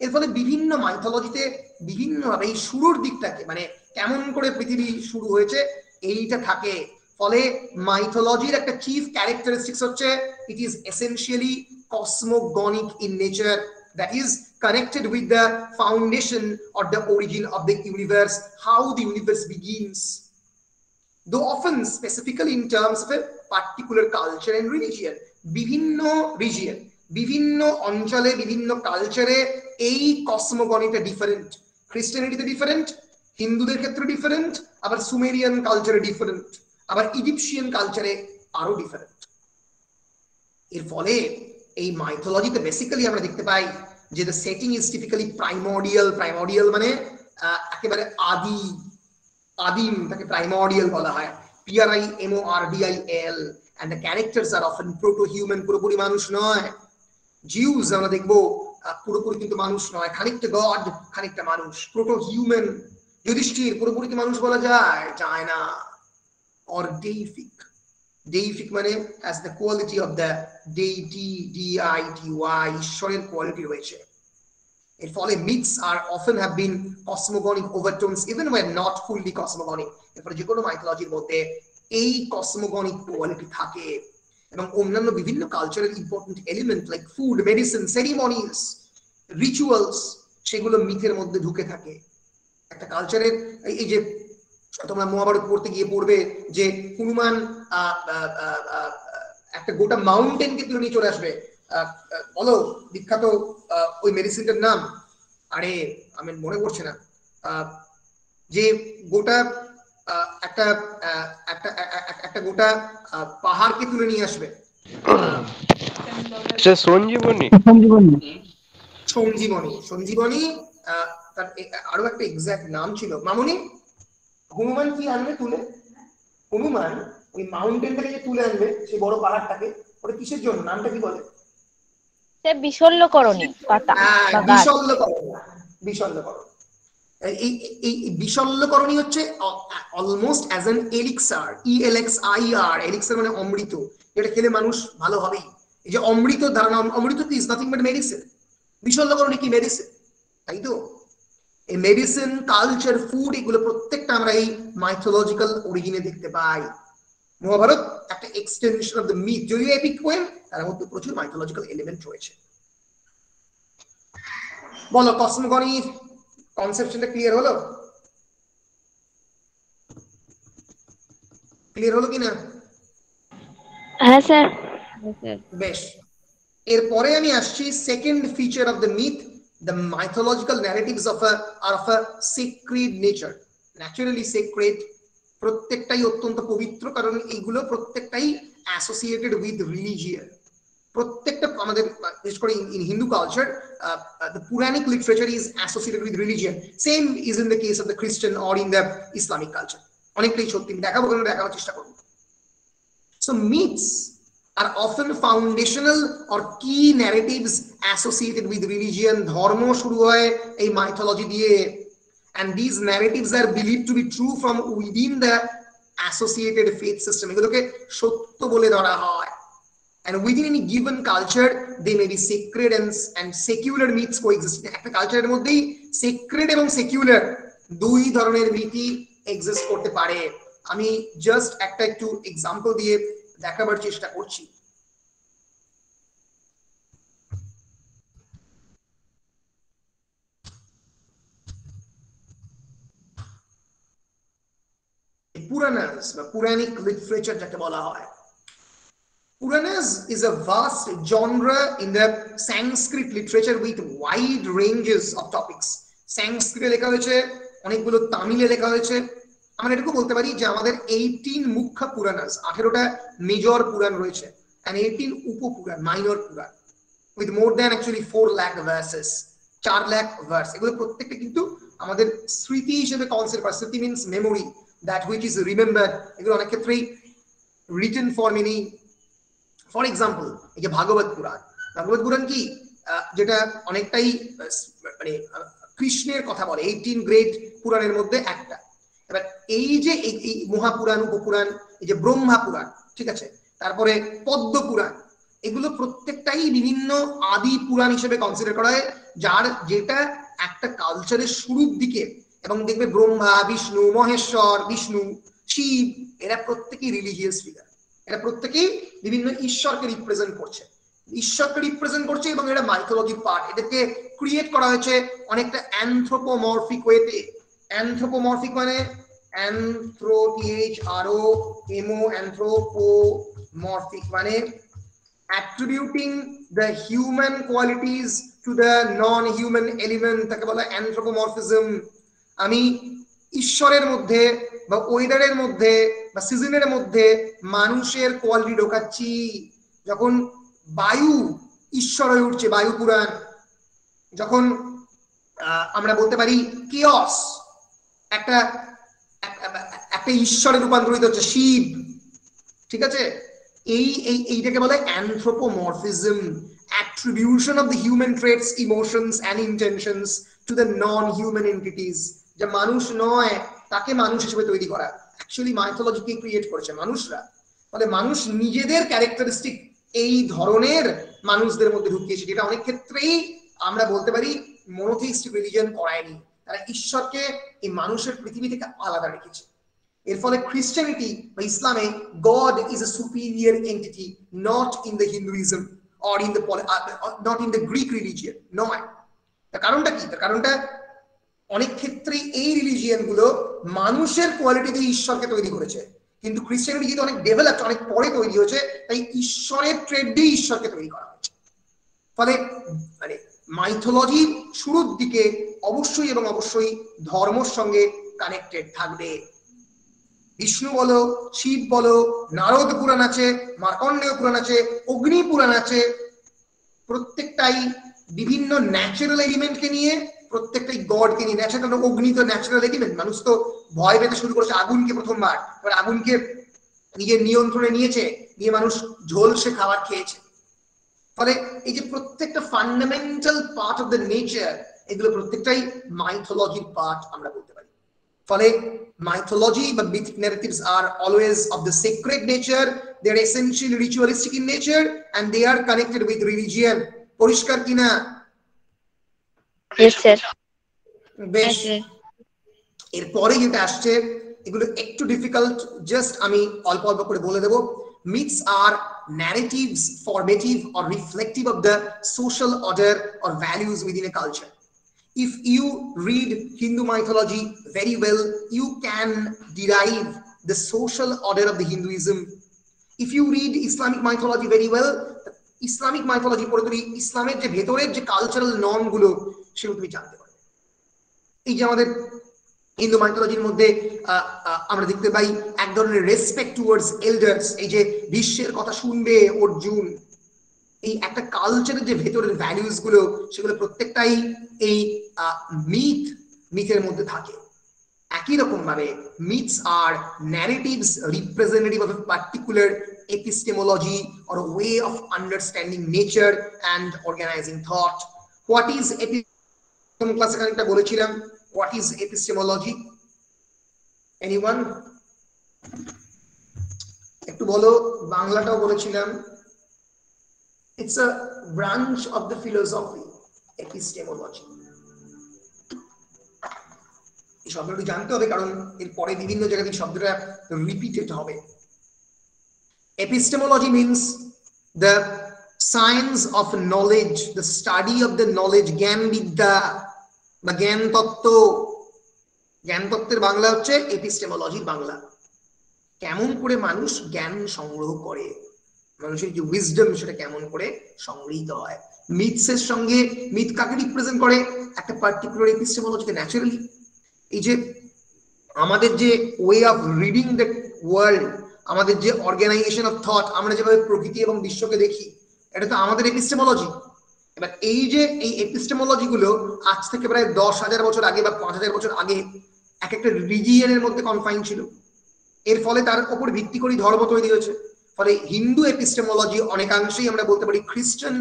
এর ফলে বিভিন্ন মাইথোলজিতে বিভিন্নভাবে এই শুরুর দিকটাকে মানে কেমন করে পৃথিবী শুরু হয়েছে এইটা থাকে। ফলে মাইথোলজির একটা চিফ ক্যারেক্টারিস্টিক্স হচ্ছে it is essentially cosmogonic in nature, that is connected with the foundation or the origin of the universe, how the universe begins, though often specifically in terms of a particular culture and religion. বিভিন্ন region, বিভিন্ন অঞ্চলে, বিভিন্ন কালচারে এই কসমোগনিটা different. খ্রিস্টানিটিতে different, হিন্দুদের ক্ষেত্রে different, আবার Sumerian কালচারে ডিফারেন্ট, আবার ইজিপশিয়ান কালচারে আরো ডিফারেন্ট। এর ফলে এই মাইথোলজিতে বেসিক্যালি আমরা দেখতে পাই যে the setting is typically primordial. Primordial মানে একেবারে আদিম, তাকে প্রাইমোর্ডিয়াল বলা হয়, PRIMORDIAL, and the characters are often proto-human, পুরোপুরি মানুষ নয়। জিউস আমরা দেখবো পুরোপুরি কিন্তু মানুষ নয়, খানিকটা গড খানিকটা মানুষ, প্রোটো-হিউম্যান। যুধিষ্ঠির পুরোপুরি কি মানুষ বলা যায় না। or deific, deific মানে as the quality of the deity, DITY, ঈশ্বরের কোয়ালিটি রয়েছে। এর ফলে myths are often have been cosmogonic overtones even when not fully cosmogonic। এর ফলে যে কোনো মাইথোলজির মধ্যে এই কসমোগনিক কোয়ালিটি থাকে এবং অন্যান্য বিভিন্ন cultural important element like food, medicine, ceremonies, rituals সেগুলো মিথের মধ্যে ঢুকে থাকে। একটা কালচারের এই যে তোমরা মহাভারত পড়তে গিয়ে পড়বে যে হনুমান একটা গোটা মাউন্টেনকে তুলে নিয়ে চলে আসবে। বলো বিখ্যাত ওই মেডিসিনটার নাম, আরে আমি মনে পড়ছে না, যে গোটা একটা গোটা পাহাড়কে তুলে নিয়ে আসবে। সঞ্জীবনী। তার আরো একটা এক্সাক্ট নাম ছিল মামুনি। হনুমান কি আনবে তুলে? হনুমান ওই মাউন্টেনটাকে যে তুলে আনবে সেই বড় পাহাড়টাকে, ওটা কিসের জন্য? নামটা কি বলে? বিশল্যকরণী পাতা। বিশল্যকরণ। এই বিশল্যকরণী হচ্ছে almost as an elixir, ELXIR, elixir মানে অমৃত, যেটা খেলে মানুষ ভালো হবেই। এই যে অমৃত ধারণা, অমৃত ইজ নাথিং বাট মেডিসিন। বিশল্যকরণী কি মেডিসিন, তাই তো? এই মেডিসিন, কালচার, ফুড এগুলো প্রত্যেকটা আমরা এই মাইথোলজিক্যাল অরিজিনে দেখতে পাই। মহাভারত একটা এক্সটেনশন অফ দ্য মিথ, যদিও এপিক পোয়েম, তার মধ্যে প্রচুর মাইথোলজিক্যাল এলিমেন্ট রয়েছে। বলো কসমোগনি কনসেপশনটা ক্লিয়ার হলো? ক্লিয়ার হলো কিনা? হ্যাঁ স্যার। বেশ, এরপরে আমি আসছি second feature of the myth. The mythological narratives are of a sacred nature, naturally sacred, প্রত্যেকটাই অত্যন্ত পবিত্র, কারণ এইগুলো প্রত্যেকটাই অ্যাসোসিয়েটেড উইথ রিলিজিয়ন। প্রত্যেকটা আমাদের বিশেষ করে in Hindu culture the Puranic literature is associated with religion. Same is in the case of the Christian or in the Islamic culture. অনেকটাই সত্যি, দেখাবো কেন, দেখাবার চেষ্টা করবো। So myths are often foundational or key narratives associated with religion. ধর্ম শুরু হয় এই মাইথোলজি দিয়ে, and these narratives are believed to be true from within the associated faith system. এগুলোকে সত্য বলে ধরা হয়, and within any given culture they may be sacred and secular myths coexist. একটা কালচারের মধ্যেই সেক্রেড এবং সেকুলার দুই ধরনের মিথই এক্সিস্ট করতে পারে। আমি জাস্ট একটা একটু এক্সাম্পল দিয়ে দেখাবার চেষ্টা করছি। পুরাণাস বা পুরাণিক লিটারেচার যাকে বলা হয়, Puranas is a vast genre in the Sanskrit literature with wide ranges of topics. সংস্কৃতে লেখা হয়েছে, অনেকগুলো তামিলে লেখা হয়েছে। আমরা এটুকু বলতে পারি যে আমাদের 18 মুখ্য পুরাণাস, 18টা মেজর পুরাণ রয়েছে, and 18 Upapurana, minor Purana. with more than actually 4 lakh verses, 4 lakh verse, এগুলো প্রত্যেকটা কিন্তু আমাদের স্মৃতি হিসেবে কনসিডার করা। স্মৃতি means memory, that which is remembered, এগুলো অনেক ক্ষেত্রেই written form এ নেই। ফর এক্সাম্পল এই যে ভাগবত পুরাণ কি যেটা অনেকটাই মানে কৃষ্ণের কথা বলে, 18 গ্রেট পুরাণের মধ্যে একটা। এবার এই যে এই মহাপুরাণ, উপপুরাণ, এই যে ব্রহ্মা পুরাণ, ঠিক আছে, তারপরে পদ্ম পুরাণ, এগুলো প্রত্যেকটাই বিভিন্ন আদি পুরাণ হিসেবে কনসিডার করা হয়, যেটা একটা কালচারের শুরুর দিকে। এবং দেখবে ব্রহ্মা, বিষ্ণু, মহেশ্বর, বিষ্ণু, শিব, এরা প্রত্যেকেই রিলিজিয়াস ফিগার, এরা প্রত্যেকেই বিভিন্ন ঈশ্বরকে রিপ্রেজেন্ট করছে, এবং এটা মাইথোলজির পার্ট। এদেরকে ক্রিয়েট করা হয়েছে অনেকটা অ্যানথ্রোপোমরফিক ওয়েতে। অ্যানথ্রোপোমরফিক মানে অ্যানথ্রোপোমরফিক মানে attributing the human qualities to the non-human element, তাকে বলা অ্যানথ্রোপোমরফিজম। আমি ঈশ্বরের মধ্যে বা ওয়েদারের মধ্যে বা সিজনের মধ্যে মানুষের কোয়ালিটি ঢোকাচ্ছি। যখন বায়ু ঈশ্বর হয়ে উঠছে, বায়ু পুরাণ, যখন আমরা বলতে পারি কিয়স একটা ঈশ্বরে রূপান্তরিত হচ্ছে, শিব, ঠিক আছে, এইটাকে বলে অ্যানথ্রোপোমরফিজম, attribution of the human traits, emotions and intentions to the non-human entities, যা মানুষ নয় তাকে মানুষ হিসেবে তৈরি করা। অ্যাকচুয়ালি মাইথোলজিকে ক্রিয়েট করেছে মানুষরা, ফলে মানুষ নিজেদের ক্যারেক্টারিস্টিক এই ধরনের মানুষদের মধ্যে ঢুকিয়েছে, যেটা অনেক ক্ষেত্রেই আমরা বলতে পারি মনোথিস্টিক রিলিজিয়ন করায়নি। তারা ঈশ্বরকে এই মানুষের পৃথিবী থেকে আলাদা রেখেছে। এর ফলে খ্রিস্টানিটি বা ইসলামে god is a superior entity, not in the Hinduism or in the not in the Greek religion, নয়। তার কারণটা কি? তার কারণটা অনেক ক্ষেত্রে এই রিলিজিয়ন গুলো মানুষের কোয়ালিটিতে ঈশ্বরকে তৈরি করেছে, কিন্তু ক্রিশ্চিয়ানিটি যেহেতু অনেক ডেভেলপড, অনেক পরে তৈরি হয়েছে, তাই ঈশ্বরের ট্রেড দিয়ে ঈশ্বরকে তৈরি করা হয়েছে। ফলে মানে মাইথোলজির শুরুর দিকে অবশ্যই এবং অবশ্যই ধর্মের সঙ্গে কানেক্টেড থাকবে। বিষ্ণু বলো, শিব বলো, নারদ পুরাণ আছে, মার্কণ্ডেয় পুরাণ আছে, অগ্নি পুরাণ আছে, প্রত্যেকটাই বিভিন্ন ন্যাচারাল এলিমেন্টকে নিয়ে, প্রত্যেকটাই গডকে নিয়ে। ন্যাচারাল, অগ্নি তো ন্যাচারাল এলিমেন্ট, মানুষ তো ভয় পেতে শুরু করেছে আগুনকে প্রথমবার, এবার আগুনকে নিজের নিয়ন্ত্রণে নিয়েছে, নিয়ে মানুষ ঝোলসে খাবার খেয়েছে। ফলে এই যে প্রত্যেকটা fundamental part of the nature, এগুলো প্রত্যেকটাই মাইথোলজির পার্ট আমরা বলতে পারি। ফলে mythology but mythic narratives are always of the sacred nature, they are essentially ritualistic in nature and they are connected with religion. পরিষ্কার কিনা? Yes sir. বেশ, এরপরে যেটা আসছে এগুলো একটু ডিফিকাল্ট, জাস্ট আমি অল্প অল্প করে বলে দেব। Myths are narratives formative or reflective of the social order or values within a culture. If you read Hindu mythology very well, you can derive the social order of the Hinduism. If you read Islamic mythology very well, Islamic mythology পড়ে তুমি ইসলামের যে ভেতরের যে cultural norm গুলো সেগুলো তুমি জানতে পারবে। এই যে আমাদের হিন্দু মাইথোলজির মধ্যে আমরা দেখতে পাই এক ধরনের রেসপেক্ট টুয়ার্ডস এল্ডার্স, এই যে ভীষ্মের কথা শুনবে অর্জুন, এই একটা কালচারের যে ভেতরের ভ্যালুস গুলো সেগুলো প্রত্যেকটাই এই মিথের মধ্যে থাকে। একই রকম ভাবে মিথস আর narratives representative of a particular epistemology or way of understanding nature and organizing thought. What is epistemology? ক্লাসে খানিকটা বলেছিলাম হোয়াট ইজ এপিস্টেমোলজি। এনিওয়ান একটু বলো, বাংলাটাও বলেছিলাম। It's a branch of the philosophy, epistemology. এই শব্দটি জানতে হবে কারণ এর পরে বিভিন্ন জায়গায় শব্দটা রিপিটেড হবে। Epistemology means the science of knowledge, the study of the knowledge, জ্ঞান বিদ্যা বা জ্ঞান তত্ত্ব। জ্ঞান তত্ত্বের বাংলা হচ্ছে এপিস্টেমোলজির বাংলা। কেমন করে মানুষ জ্ঞান সংগ্রহ করে, মানুষের যে উইজডম সেটা কেমন করে সংগৃহীত হয়। মিথসের সঙ্গে মিথ কাকে রিপ্রেজেন্ট করে? একটা পার্টিকুলার এপিস্টেমোলজিকে। ন্যাচারালি এই যে আমাদের যে way of reading the world, আমাদের যে অর্গানাইজেশন অফ থট, আমরা যেভাবে প্রকৃতি এবং বিশ্বকে দেখি, এটা তো আমাদের এপিস্টেমোলজি। এবার এই যে এই এপিস্টেমোলজি গুলো আজ থেকে প্রায় 10,000 বছর আগে বা 5,000 বছর আগে এক একটা রিজিয়নের মধ্যে কনফাইন ছিল, এর ফলে তার উপর ভিত্তি করে ধর্ম তৈরি হয়েছে। ফলে হিন্দু এপিস্টেমোলজি অনেকাংশেই আমরা বলতে পারি খ্রিস্টান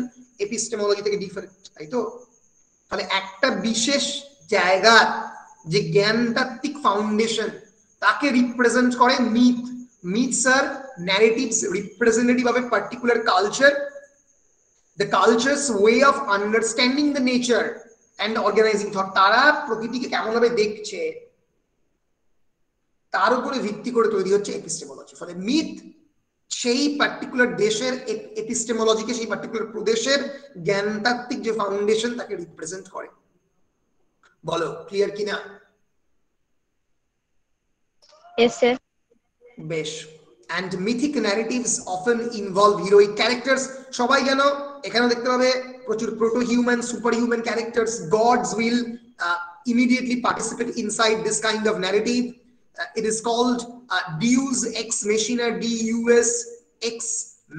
এপিস্টেমোলজি থেকে ডিফারেন্ট, তাই তো? ফলে একটা বিশেষ জায়গার যে জ্ঞানতাত্ত্বিক ফাউন্ডেশন তাকে রিপ্রেজেন্ট করে মিথ। মিথস আর narratives representative of a particular culture, the culture's way of understanding the nature and organizing thought। তারা প্রকৃতিকে কেমন ভাবে দেখছে তার উপরে ভিত্তি করে তৈরি হচ্ছে এপিস্টেমোলজি। ফলে মিথ সেই পার্টিকুলার দেশের এপিস্টেমোলজিকে, সেই পার্টিকুলার প্রদেশের জ্ঞানতাত্ত্বিক যে ফাউন্ডেশন তাকে রিপ্রেজেন্ট করে। বলো ক্লিয়ার কিনা? Yes, sir. বেশ। and mythic narratives often involve heroic characters। সবাই জানো এখানে দেখতে পাবে প্রচুর proto human, super human characters। gods will immediately participate inside this kind of narrative। it is called deus ex machina, deus ex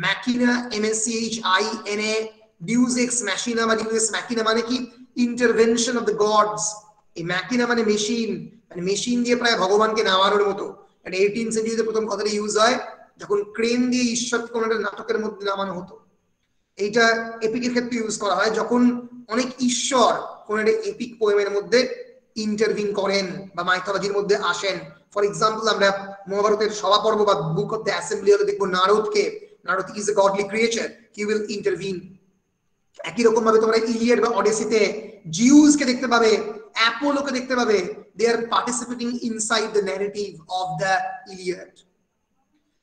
machina, machina। deus ex machina মানে deus machina মানে কি? intervention of the gods। এই machina মানে machine, মানে machine দিয়ে প্রায় ভগবানকে নামানোর মতো। 18th সেঞ্চুরিতে প্রথম কথাটা ইউজ হয় যখন ক্রেন দিয়ে ঈশ্বরকে কোন একটা নাটকের মধ্যে নামানো হতো। এইটা এপিকের ক্ষেত্রে ইউজ করা হয় যখন অনেক ঈশ্বর কোন একটা এপিক পোয়েমের মধ্যে ইন্টারভিন করেন বা মাইথোলজির মধ্যে আসেন। ফর এক্সাম্পল আমরা মহাভারতের সভাপর্ব বা বুক অফ দ্য অ্যাসেম্বলি হলে দেখবো নারদকে, Narada is a godly creature, he will intervene. একই রকম ভাবে তোমরা ইলিয়াড বা অডিসিতে জিউসকে দেখতে পাবে, অ্যাপোলোকে দেখতে পাবে, they are participating inside the narrative of the Iliad।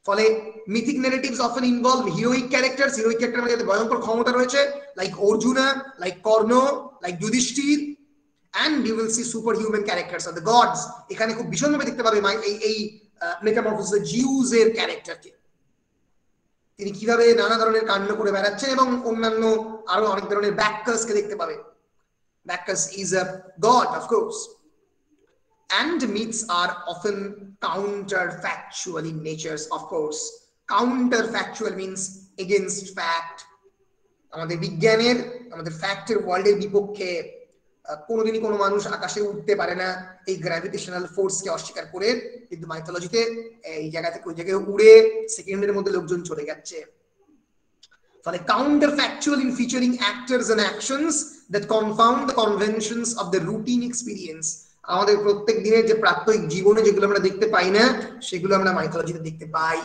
ফলে mythic narratives often involve heroic characters। heroic character মানে যাদের ভয়ঙ্কর ক্ষমতা রয়েছে, like Arjuna, like Karna, like Yudhishthir। and you will see superhuman characters of the gods। এখানে খুব ভীষণভাবে দেখতে পাবে এই মেটামরফোসিস জিউস এর ক্যারেক্টারকে, তিনি কিভাবে নানা ধরনের কাণ্ড করে বেড়াচ্ছেন, এবং অন্যান্য আরো অনেক ধরনের ব্যাকাসকে দেখতে পাবে। Bacchus is a god, of course। and myths are often counterfactual in nature, of course। counterfactual means against fact। আমাদের বিজ্ঞানের, আমাদের ফ্যাক্টের ওয়ার্ল্ডের বিপক্ষে। কোনোদিনই কোনো মানুষ আকাশে উঠতে পারে না এই গ্র্যাভিটেশনাল ফোর্সকে অস্বীকার করে, কিন্তু মাইথোলজিতে এই জায়গা থেকে ওই জায়গায় উড়ে সেকেন্ডের মধ্যে লোকজন চলে যাচ্ছে। ফলে counterfactual in featuring actors and actions that confound the conventions of the routine experience। আমাদের প্রত্যেক দিনের যে প্রাত্যহিক জীবনে যেগুলো আমরা দেখতে পাই না সেগুলো আমরা মাইথোলজিতে দেখতে পাই।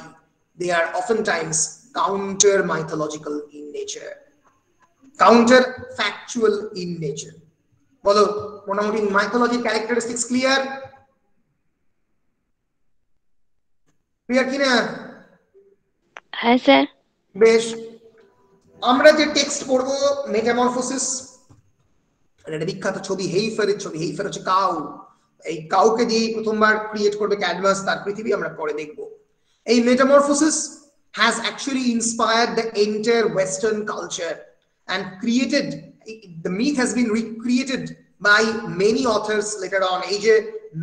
they are oftentimes counter mythological in nature, counterfactual in nature। বলো মোটামুটি মাইথোলজির ক্যারেক্টারিস্টিক্স ক্লিয়ার? ক্লিয়ার কিনা? হ্যাঁ স্যার। বেশ, আমরা যে টেক্সট পড়বো মেটামরফোসিস, একটা বিখ্যাত ছবি হেইফারের ছবি। হেইফার হচ্ছে কাউ। এই কাউকে দিয়ে প্রথমবার ক্রিয়েট করবে ক্যানভাস, তার পৃথিবী আমরা পরে দেখবো। এই metamorphosis has actually inspired the entire Western culture and created, the myth has been recreated by many authors later on। এই যে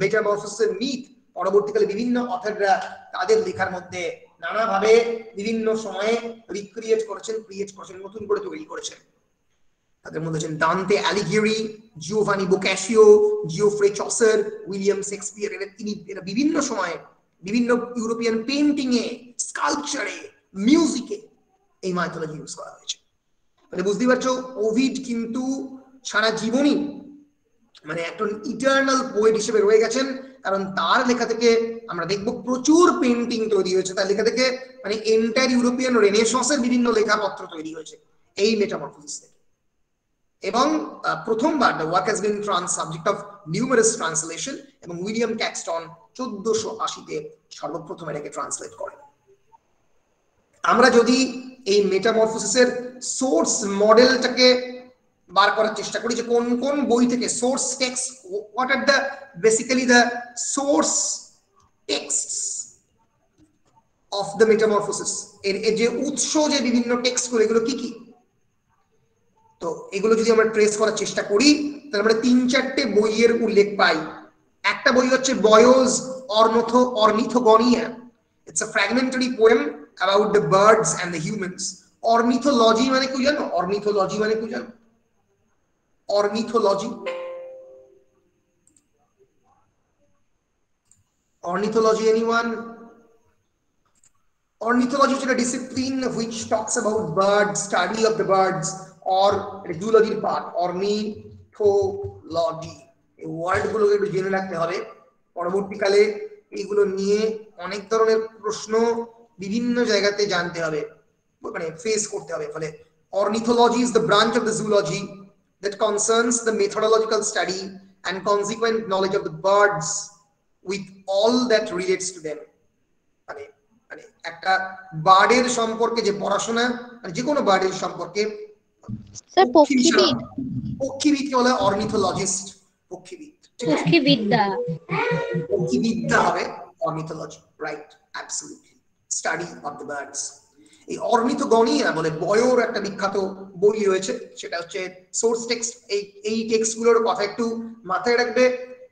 মেটামরফোসিসের মিথ পরবর্তীকালে বিভিন্ন অথররা তাদের লেখার মধ্যে নানাভাবে বিভিন্ন সময়ে রিক্রিয়েট করেছেন, ক্রিয়েট করেছেন, নতুন করে তৈরি করেছেন। তাদের মধ্যে আছেন দান্তে অ্যালিগিরি, Giovanni Boccaccio, Geoffrey Chaucer, William Shakespeare. এরা বিভিন্ন সময়ে বিভিন্ন ইউরোপিয়ান পেইন্টিং এ, স্কাল্পচারে, মিউজিকে এই মাইথোলজি ইউজ করা হয়েছে। মানে বুঝতেই পারছো ওভিড কিন্তু সারা জীবনই মানে একটা ইটারনাল পোয়েট হিসেবে রয়ে গেছেন, কারণ তার লেখা থেকে আমরা দেখবো প্রচুর পেইন্টিং তৈরি হয়েছে। তার লেখা থেকে মানে এন্টায়ার ইউরোপিয়ান রেনেসাঁসের বিভিন্ন লেখাপত্র তৈরি হয়েছে এই মেটামরফোসিস থেকে। এবং প্রথমবার the work has been subject of numerous translation, এবং উইলিয়াম ক্যাক্সটন 1480-তে সর্বপ্রথম এটাকে ট্রান্সলেট করেন। আমরা যদি এই মেটামরফোসিসের সোর্স মডেলটাকে বার করার চেষ্টা করি যে কোন কোন বই থেকে source text, what are the basically the source টেক্সটস of the metamorphosis, এর যে উৎস যে বিভিন্ন টেক্সটগুলো এগুলো কি কি, তো এগুলো যদি আমরা ট্রেস করার চেষ্টা করি তাহলে আমরা 3-4টে বইয়ের উল্লেখ পাই। একটা বই হচ্ছে Boios Ornithogonia. It's a fragmentary poem about the birds and the humans. Ornithology মানে কি জানো? অর্নিথোলজি মানে কি জানো? ornithology. Ornithology, anyone? Ornithology is a discipline which talks about birds, study of the birds, or zoology part. Ornithology. এই ওয়ার্ডগুলোকে একটু জেনে রাখতে হবে, পরবর্তীকালে এইগুলো নিয়ে অনেক ধরনের প্রশ্ন বিভিন্ন জায়গাতে জানতে হবে, মানে ফেস করতে হবে। ফলে ornithology is the branch of the zoology that concerns the methodological study and consequent knowledge of the birds with all that relates to them. মানে মানে একটা বার্ডের সম্পর্কে যে পড়াশোনা, মানে যে কোনো বার্ডের সম্পর্কে, স্যার পক্ষীবিদ, পক্ষীবিদকে বলে অর্নিথোলজিস্ট। পক্ষীবিদ, পক্ষীবিদ্যা হবে ornithology, right, absolutely, study of the birds. এই অর্নিথোগনিয়া বলে বয়োর একটা বিখ্যাত বই রয়েছে, সেটা হচ্ছে সোর্স টেক্সট। এই টেক্সটগুলোর কথা একটু মাথায় রাখবে,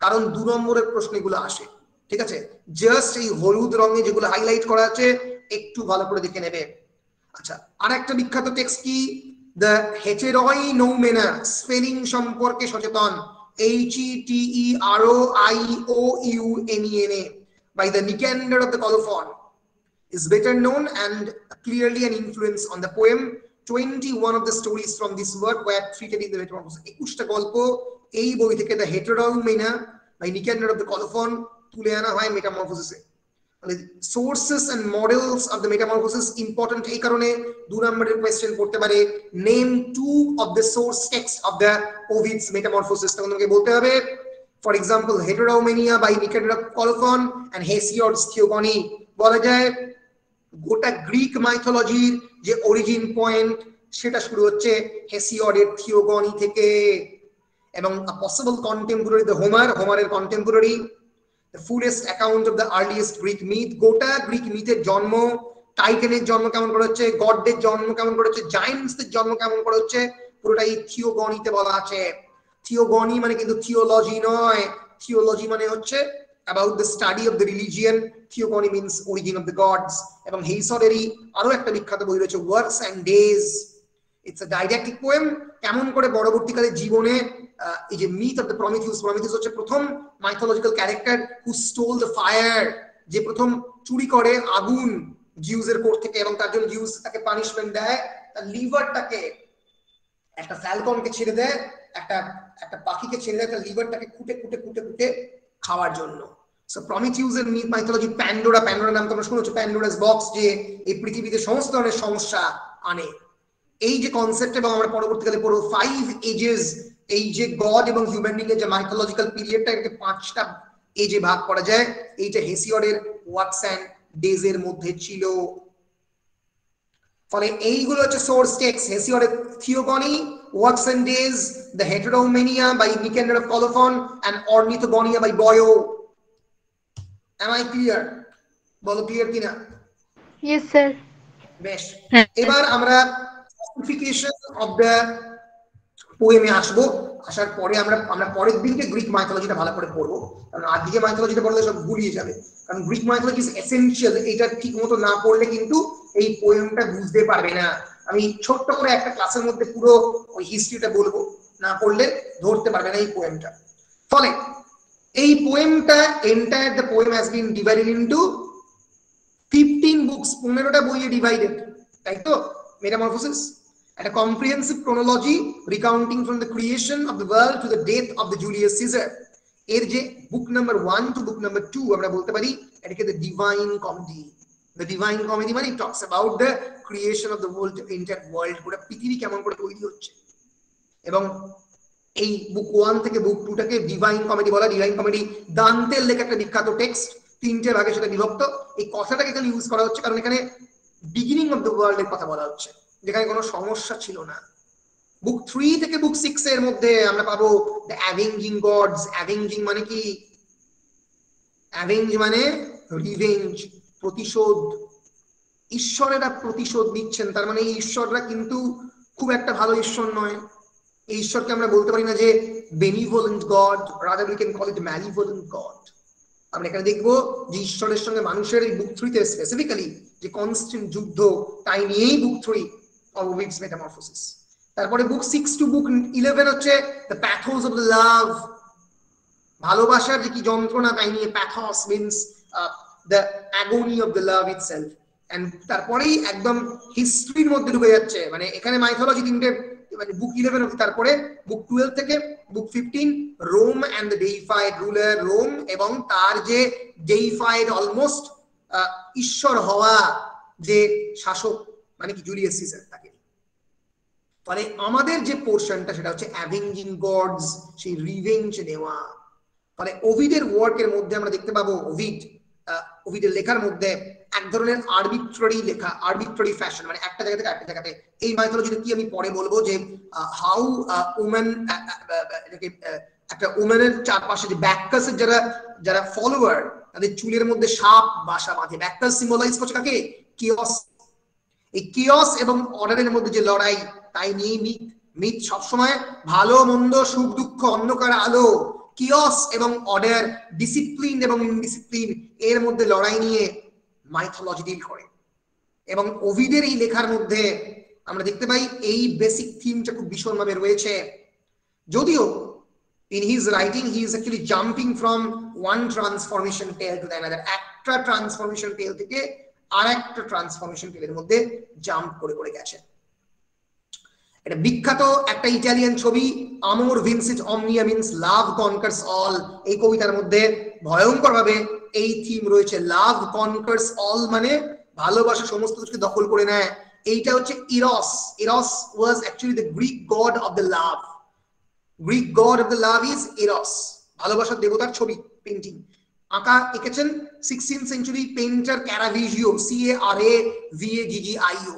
কারণ 2 নম্বরের প্রশ্নগুলো আসে, ঠিক আছে? জাস্ট এই হলুদ রঙে যেগুলো হাইলাইট করা আছে একটু ভালো করে দেখে নেবে। আচ্ছা, আর একটা বিখ্যাত টেক্সট কি? দ্য হেটেরোইনোমেনা, স্পেলিং সম্পর্কে সচেতন, HETEROIOUNENA by the Nicander of the Colophon, is better known and clearly an influence on the poem. 21 of the stories from this work were treated in the Metamorphosis. 21টা গল্প এই বই থেকে, the হেটেরোইনোমেনা by Nicander of the Colophon, তুলে আনা হয় মেটামরফোসিসে। মানে sources and models of the metamorphosis important এই কারণে 2 নম্বরের কোশ্চেন করতে পারে, name 2 of the source text of the Ovid's metamorphosis. তখন তোমাকে বলতে হবে, for example, Heteroeumena by Nicander of Colophon and Hesiod's Theogony. বলা যায় গোটা গ্রিক মাইথোলজির যে অরিজিন পয়েন্ট, সেটা শুরু হচ্ছে হেসিওডের থিওগনি থেকে। এবং পসিবল কন্টেম্পোরারি, দ্য হোমারের contemporary, the fullest account of the earliest Greek myth, গোটা গ্রিক মিথের জন্ম, টাইটানের জন্ম কেমন করে হচ্ছে, গডদের জন্ম কেমন করে হচ্ছে, জায়ান্টসদের জন্ম কেমন করে হচ্ছে, পুরোটাই থিওগনিতে বলা আছে। থিওগনি মানে কিন্তু থিওলজি নয়, থিওলজি মানে হচ্ছে about the study of the religion, থিওগনি means origin of the gods। এবং হেসিওডেরই আরো একটা বিখ্যাত বই রয়েছে, Works and Days, it's a didactic poem, কেমন করে পরবর্তীকালে জীবনে এই যে myth of the Prometheus, Prometheus হচ্ছে প্রথম mythological character who stole the fire, যে প্রথম চুরি করে আগুন জিউসের কোর্ট থেকে, এবং তার জন্য জিউস তাকে পানিশমেন্ট দেয়, তার লিভারটাকে, একটা ফ্যালকনকে ছেড়ে দেয়, একটা পাখিকে ছেড়ে দেয়, তার লিভারটাকে কুটে কুটে কুটে কুটে খাওয়ার জন্য। সো প্রমিথিউসের মিথ মাইথোলজি, প্যান্ডোরার নাম তোমরা শুনেছো, প্যান্ডোরাস বক্স, যে এই পৃথিবীতে সমস্ত ধরনের সমস্যা আনে, এই যে কনসেপ্ট। এবং আমরা পরবর্তীকালে পড়ব 5 এজেস, এই যে গড এবং হিউম্যান বিং এর যে মাইথোলজিক্যাল পিরিয়ডটাকে 5টা এজে ভাগ করা যায়, এইটা হেসিওডের ওয়ার্কস এন্ড ডেজ এর মধ্যে ছিল। ফলে এইগুলো হচ্ছে সোর্স টেক্সট, হেসিওডের Theogony, works and days, the Heteroeumena by Nicander of Colophon and Ornithogonia by Boios. Am I clear? বলো ক্লিয়ার কিনা? Yes sir. বেশ, এবার আমরা ক্লাসিফিকেশন অফ দ্য পোয়েমে আসবো। আসার পরে আমরা পরের দিনকে গ্রিক মাইথোলজিটা ভালো করে পড়বো, কারণ আজকে মাইথোলজিটা পড়লে সব গুলিয়ে যাবে, কারণ গ্রিক মাইথোলজি ইজ এসেনশিয়াল। এটা ঠিক মতো না পড়লে কিন্তু এই পোয়েমটা বুঝতে পারবে না। আমি ছোট্ট করে একটা ক্লাসের মধ্যে পুরো ওই হিস্ট্রিটা বলবো, না পড়লে ধরতে পারবে না এই পোয়েমটা। ফলে এই পোয়েমটা entire the poem has been divided into 15 books, 15টা বইয়ে ডিভাইডেড, তাই তো? মেটামরফোসিস একটা comprehensive chronology recounting from the creation of the world to the death of the Julius Caesar। এর যে বুক নাম্বার 1 to বুক নাম্বার 2 আমরা বলতে পারি এটাকে the divine comedy। the divine comedy মানে it talks about the creation of the world, entire world, পুরো পৃথিবী কেমন করে তৈরি হচ্ছে। এবং এই বুক 1 থেকে বুক 2 টাকে ডিভাইন কমেডি বলা। ডিভাইন কমেডি দান্তের লেখা একটা বিখ্যাত টেক্সট, 3টে ভাগে সেটা বিভক্ত। এই কথাটাকে এখানে ইউজ করা হচ্ছে কারণ এখানে বিগিনিং অফ দ্য ওয়ার্ল্ড এর কথা বলা হচ্ছে, যেখানে কোনো সমস্যা ছিল না। বুক 3 থেকে বুক 6 এর মধ্যে আমরা পাবো দ্য অ্যাভেঞ্জিং গডস। অ্যাভেঞ্জিং মানে কি? অ্যাভেঞ্জ মানে রিভেঞ্জ, প্রতিশোধ। ঈশ্বরেরা প্রতিশোধ নিচ্ছেন, তার মানে এই ঈশ্বররা কিন্তু খুব একটা ভালো ঈশ্বর নয়। এই ঈশ্বরকে আমরা বলতে পারি না যে benevolent god, rather we can call it malevolent god. আমরা এখানে দেখবো যে ঈশ্বরের সঙ্গে মানুষের এই বুক 3 তে স্পেসিফিক্যালি যে কনস্ট্যান্ট যুদ্ধ, তাই নিয়েই বুক 3 of Ovid's Metamorphosis। তারপরে বুক 6 টু বুক 11 হচ্ছে the pathos of the love, ভালোবাসার যে কি যন্ত্রণা তাই নিয়ে। Pathos means the agony of the love itself. And তারপরেই একদম হিস্ট্রির মধ্যে ঢুকে যাচ্ছে, মানে এখানে মাইথোলজি তিনটে, মানে বুক 11 অবধি। তারপরে বুক 12 থেকে book 15 Rome and the deified ruler, Rome এবং তার যে ডেইফাইড অলমোস্ট ঈশ্বর হওয়া যে শাসক, মানে কি জুলিয়াস সিজার, তাকে। ফলে আমাদের যে পোর্শনটা সেটা হচ্ছে অ্যাভেঞ্জিং গডস, সেই রিভেঞ্জ নেওয়া। ফলে ওভিডের ওয়ার্কের মধ্যে আমরা দেখতে পাবো, ওভিডের লেখার মধ্যে এক ধরনের আরবিট্রারি লেখা, আরবিট্রারি ফ্যাশন, মানে একটা জায়গা থেকে আরেকটা জায়গাতে। এই মাইথোলজিটা কি আমি পরে বলবো, যে হাউ উমেন, একটা উমেনের চারপাশে যে ব্যাক্কাসের যারা ফলোয়ার, তাদের চুলের মধ্যে সাপ বাসা বাঁধে। ব্যাক্কাস সিম্বলাইজ করছে কাকে? কিওস। এই কিওস এবং অর্ডারের মধ্যে যে লড়াই, তাই নিয়ে মিথ সবসময় ভালো মন্দ, সুখ দুঃখ, অন্ধকার আলো, কিওস এবং অর্ডার, ডিসিপ্লিন এবং ইনডিসিপ্লিন, এর মধ্যে লড়াই নিয়ে মাইথোলজি ডিল করে। এবং ওভিডের এই লেখার মধ্যে আমরা দেখতে পাই এই বেসিক থিমটা খুব ভীষণভাবে রয়েছে। যদিও in his writing he is actually jumping from one transformation tale to the another, একটা ট্রান্সফরমেশন টেল থেকে আরেকটা ট্রান্সফরমেশন টেলের মধ্যে জাম্প করে করে গেছে। এটা বিখ্যাত একটা ইটালিয়ান ছবি, আমোর ভিনসিট অমনিয়া মিন্স লাভ কনকার্স অল। এই কবিতার মধ্যে ভয়ঙ্কর ভাবে এই থিম রয়েছে, লাভ কনকার্স অল, মানে ভালোবাসা সমস্ত কিছুকে দখল করে নেয়। এইটা হচ্ছে Eros. Eros was actually the Greek god of the love. Greek god of the love is Eros, ভালোবাসার দেবতার ছবি পেন্টিং এঁকেছেন 16th সেঞ্চুরি পেইন্টার ক্যারাভিজিও, CARAVAGGIO।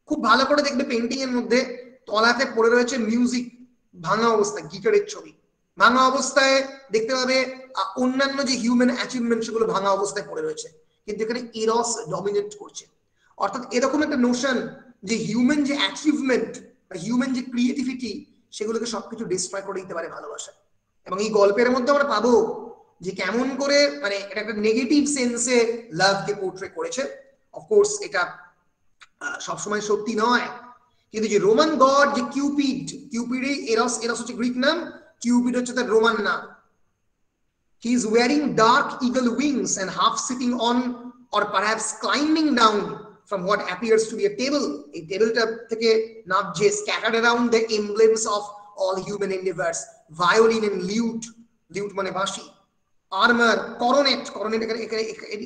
খুব ভালো করে দেখবে পেন্টিং এর মধ্যে তলাতে পড়ে রয়েছে মিউজিক, ভাঙা অবস্থায় গিটারের ছবি, ভাঙা অবস্থায় দেখতে পাবে অন্যান্য যে হিউম্যান অ্যাচিভমেন্ট সেগুলো ভাঙা অবস্থায় পড়ে রয়েছে, কিন্তু এখানে ইরস ডমিনেট করছে। অর্থাৎ এরকম একটা নোশন যে হিউম্যান যে অ্যাচিভমেন্ট, হিউম্যান যে ক্রিয়েটিভিটি, সেগুলোকে সবকিছু ডিস্ট্রয় করে দিতে পারে ভালোবাসা। এবং এই গল্পের মধ্যে আমরা পাবো যে কেমন করে, মানে এটা একটা নেগেটিভ সেন্সে লাভকে পোর্ট্রে করেছে। অফকোর্স এটা সবসময় সত্যি নয়, কিন্তু যে রোমান গড যে কিউপিড, এরস হচ্ছে গ্রিক নাম, কিউপিড হচ্ছে তার রোমান নাম। He is wearing dark eagle wings and half sitting on or perhaps climbing down from what appears to be a table. এই টেবিলটা থেকে নামছে, scattered around the emblems of all human endeavors, violin and lute, lute মানে বাঁশি, armor, coronet,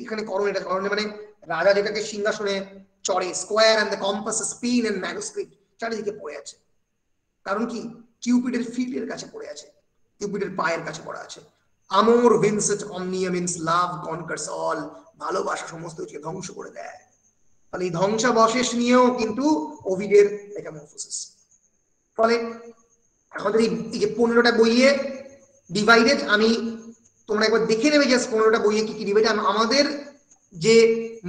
এখানে coronet মানে রাজা যেটাকে সিংহাসনে চড়ে, square and the compass, spin and manuscript, চারিদিকে পড়ে আছে। কারণ কি? কিউপিডের ফিটের কাছে পড়ে আছে, কিউপিডের পায়ের কাছে পড়ে আছে। আমোর ভিনসেট অমনিয়া মিন্স লাভ কনকার্স অল, ভালোবাসা সমস্ত কিছুকে ধ্বংস করে দেয়। ফলে এই ধ্বংসাবশেষ নিয়েও কিন্তু ওভিডের মেটামরফোসিস। ফলে আমাদের এই যে 15টা বইয়ে ডিভাইডেড, আমি তোমরা একবার দেখে নেবে জাস্ট 15টা বইয়ে কি কি ডিভাইডেড। আমাদের যে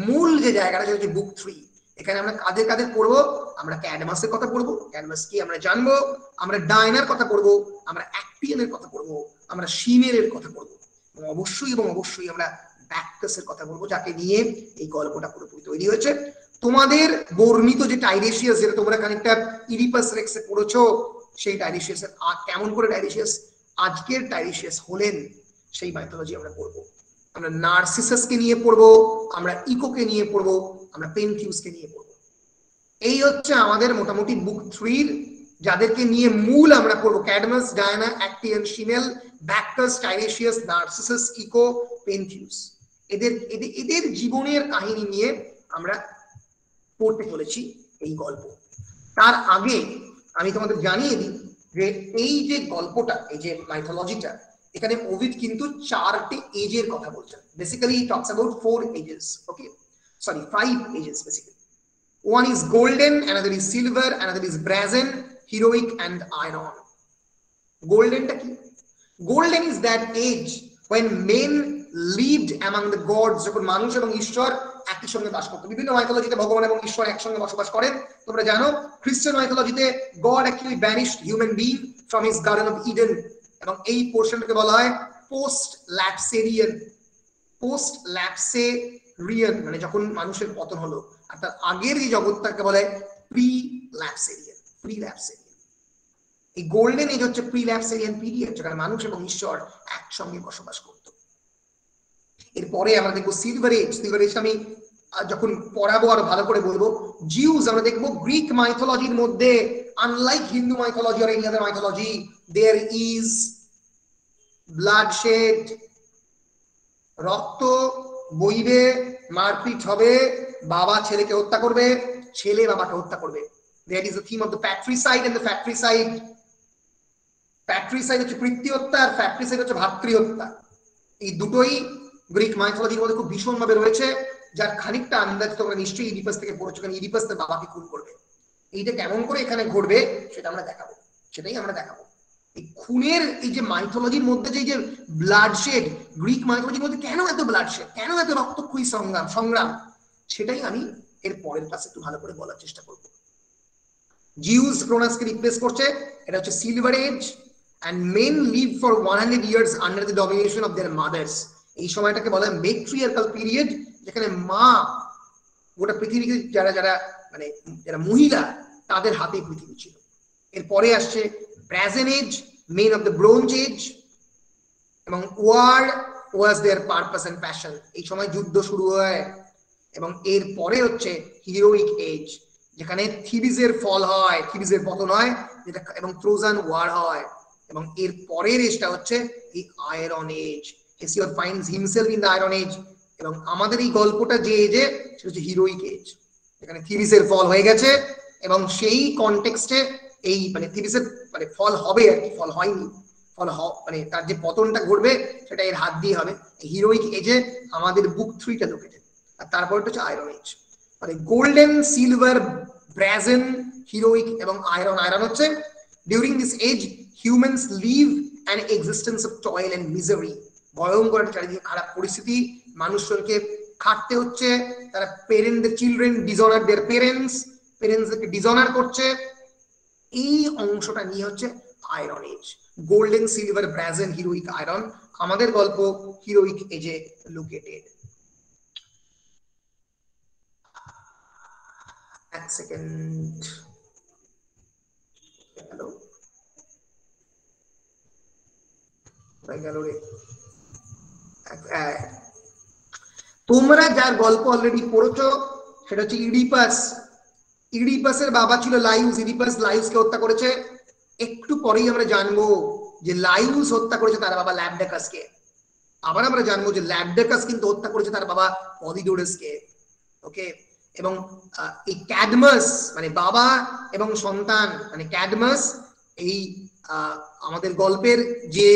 মূল যে জায়গাটা সেটা হচ্ছে বুক 3। এখানে আমরা কাদের পড়বো? আমরা ক্যাডমাসের কথা পড়বো, ক্যাডমাস কি আমরা জানবো, আমরা ডায়নার কথা পড়বো, আমরা অ্যাক্টিয়ানের কথা পড়বো, আমরা শিমেরের কথা পড়বো, এবং অবশ্যই আমরা ব্যাক্টাসের কথা বলবো, যাকে নিয়ে এই গল্পটা পুরোপুরি তৈরি হয়েছে। তোমাদের বর্ণিত যে টাইরেশিয়াস, যেটা তোমরা খানিকটা ইডিপাস রেক্সে পড়েছো, সেই টাইরেশিয়াস কেমন করে টাইরেশিয়াস আজকের টাইরেশিয়াস হলেন, সেই মাইথোলজি আমরা পড়বো। আমরা নার্সিসাসকে নিয়ে পড়বো, আমরা ইকোকে নিয়ে পড়বো, আমরা পেনথিউসকে নিয়ে পড়বো। এই হচ্ছে আমাদের মোটামুটি বুক 3 যাদেরকে নিয়ে মূল আমরা পড়বো, ক্যাডমাস, ডায়ানা, অ্যাক্টিয়ান, শিমেল, ব্যাক্টাস, টাইরেশিয়াস, নার্সিসাস, ইকো, পেনথিউস। এদের জীবনের কাহিনী নিয়ে আমরা পড়তে চলেছি এই গল্প। তার আগে আমি তোমাদের জানিয়ে দিই যে এই যে গল্পটা, এই যে মাইথোলজিটা, এখানে ওভিড কিন্তু 4টে এজের কথা বলছেন। Basically he talks about 4 ages, okay, sorry 5 ages basically. One is golden, another is silver, another is brazen, heroic and iron. Golden টা কি? Golden is that age when men lived among the gods, যখন মানুষ এবং ঈশ্বর একই সঙ্গে বাস করত। বিভিন্ন মাইথোলজিতে ভগবান এবং ঈশ্বর একসঙ্গে বসবাস করেন। তোমরা জানো খ্রিস্টান মাইথোলজিতে god actually vanished human being from his garden of Eden, এবং এই পোর্শনটাকে বলা হয় পোস্ট ল্যাপসেরিয়ান, মানে যখন মানুষের পতন হলো। আর তার আগের যে জগৎটাকে বলে প্রি ল্যাপসেরিয়ান। এই গোল্ডেন এজ হচ্ছে প্রিল্যাপসেরিয়ান পিরিয়ড, যেখানে মানুষ এবং ঈশ্বর একসঙ্গে বসবাস করত। এরপরে আমরা দেখবো সিলভার এজ। সিলভার এজ আমি যখন পড়াবো আরো ভালো করে বলবো। জিউস আমরা দেখবো গ্রিক মাইথোলজির মধ্যে, unlike Hindu mythology or any other mythology, there is bloodshed, রক্ত বইবে, মারপিট হবে, বাবা ছেলেকে হত্যা করবে, ছেলে বাবাকে হত্যা করবে। There is a theme of the patricide and the fratricide. Patricide হচ্ছে পিতৃ হত্যা আর fratricide হচ্ছে ভাতৃ হত্যা। এই দুটোই গ্রিক মাইথোলজির মধ্যে খুব ভীষণভাবে রয়েছে, যার খানিকটা আন্দাজ তোমরা নিশ্চয়ই ইডিপাস থেকে পড়েছো, কারণ ইডিপাস তার বাবাকে খুন করবে। এইটা কেমন করে এখানে ঘটবে সেটা আমরা দেখাবো, সেটাই আমরা দেখাবো। এই খুনের এই যে মাইথোলজির মধ্যে যে ব্লাডশেড, গ্রিক মাইথোলজির মধ্যে কেন এত ব্লাডশেড, কেন এত রক্তক্ষয়ী সংগ্রাম, সেটাই আমি এর পরের ক্লাসে একটু ভালো করে বলার চেষ্টা করব। জিউস ক্রোনাসকে রিপ্লেস করছে, এটা হচ্ছে silver age, and men live for 100 years under the domination of their mothers. এই সময়টাকে বলা হয় মেট্রিয়ার্কাল পিরিয়ড, যেখানে মা গোটা পৃথিবীকে যারা মহিলা তাদের হাতে পৃথিবী ছিল। এরপরে আসছে brazen age, men of the bronze age, এবং war was their purpose and passion. এই সময় যুদ্ধ শুরু হয়। এবং এর পরে হচ্ছে হিরোইক এজ, যেখানে থিবিসের ফল হয়, থিবিসের পতন হয়, যেটা এবং ট্রোজান ওয়ার হয়। এবং এর পরের এজটা হচ্ছে এই iron age. Hesiod finds himself in the iron age. এবং আমাদের এই গল্পটা যে এজে, সেটা হচ্ছে হিরোইক এজ, যেখানে থিবিসের ফল হয়ে গেছে এবং সেই কনটেক্সটে এই থিবিসের ফল হবে আর কি, ফল হয়নি, তার যে পতনটা ঘটবে সেটা এর হাত দিয়ে হবে। হিরোইক এজে আমাদের বুক 3টা লোকেটেড, আর তারপরটা হচ্ছে iron age. Golden, silver, brazen, heroic এবং আয়রন। আয়রন হচ্ছে during this age humans live an existence of toil and misery. ভয়ঙ্কর একটা চারিদিকে খারাপ পরিস্থিতি, মানুষজনকে খাটতে হচ্ছে, তারা চিলড্রেন ডিসঅনার দেয়ার পেরেন্টসদেরকে ডিসঅনার করছে। এই অংশটা নিয়ে হচ্ছে iron age. Golden, silver, brazen, heroic, iron. আমাদের গল্প হিরোইক এজে লোকেটেড। এক সেকেন্ড, হ্যালো গেল রে। তোমরা যার গল্প অলরেডি পড়েছো সেটা হচ্ছে ইডিপাস। ইডিপাসের বাবা ছিল লাইউস। ইডিপাস লাইউসকে হত্যা করেছে। একটু পরেই আমরা জানবো যে লাইউস হত্যা করেছে তার বাবা ল্যাবডাকাসকে। আবার আমরা জানবো যে ল্যাবডাকাস কিন্তু হত্যা করেছে তার বাবা পলিডোরাসকে। ওকে। এবং এই ক্যাডমাস বাবা এবং সন্তান, ক্যাডমাস এই আমাদের গল্পের যে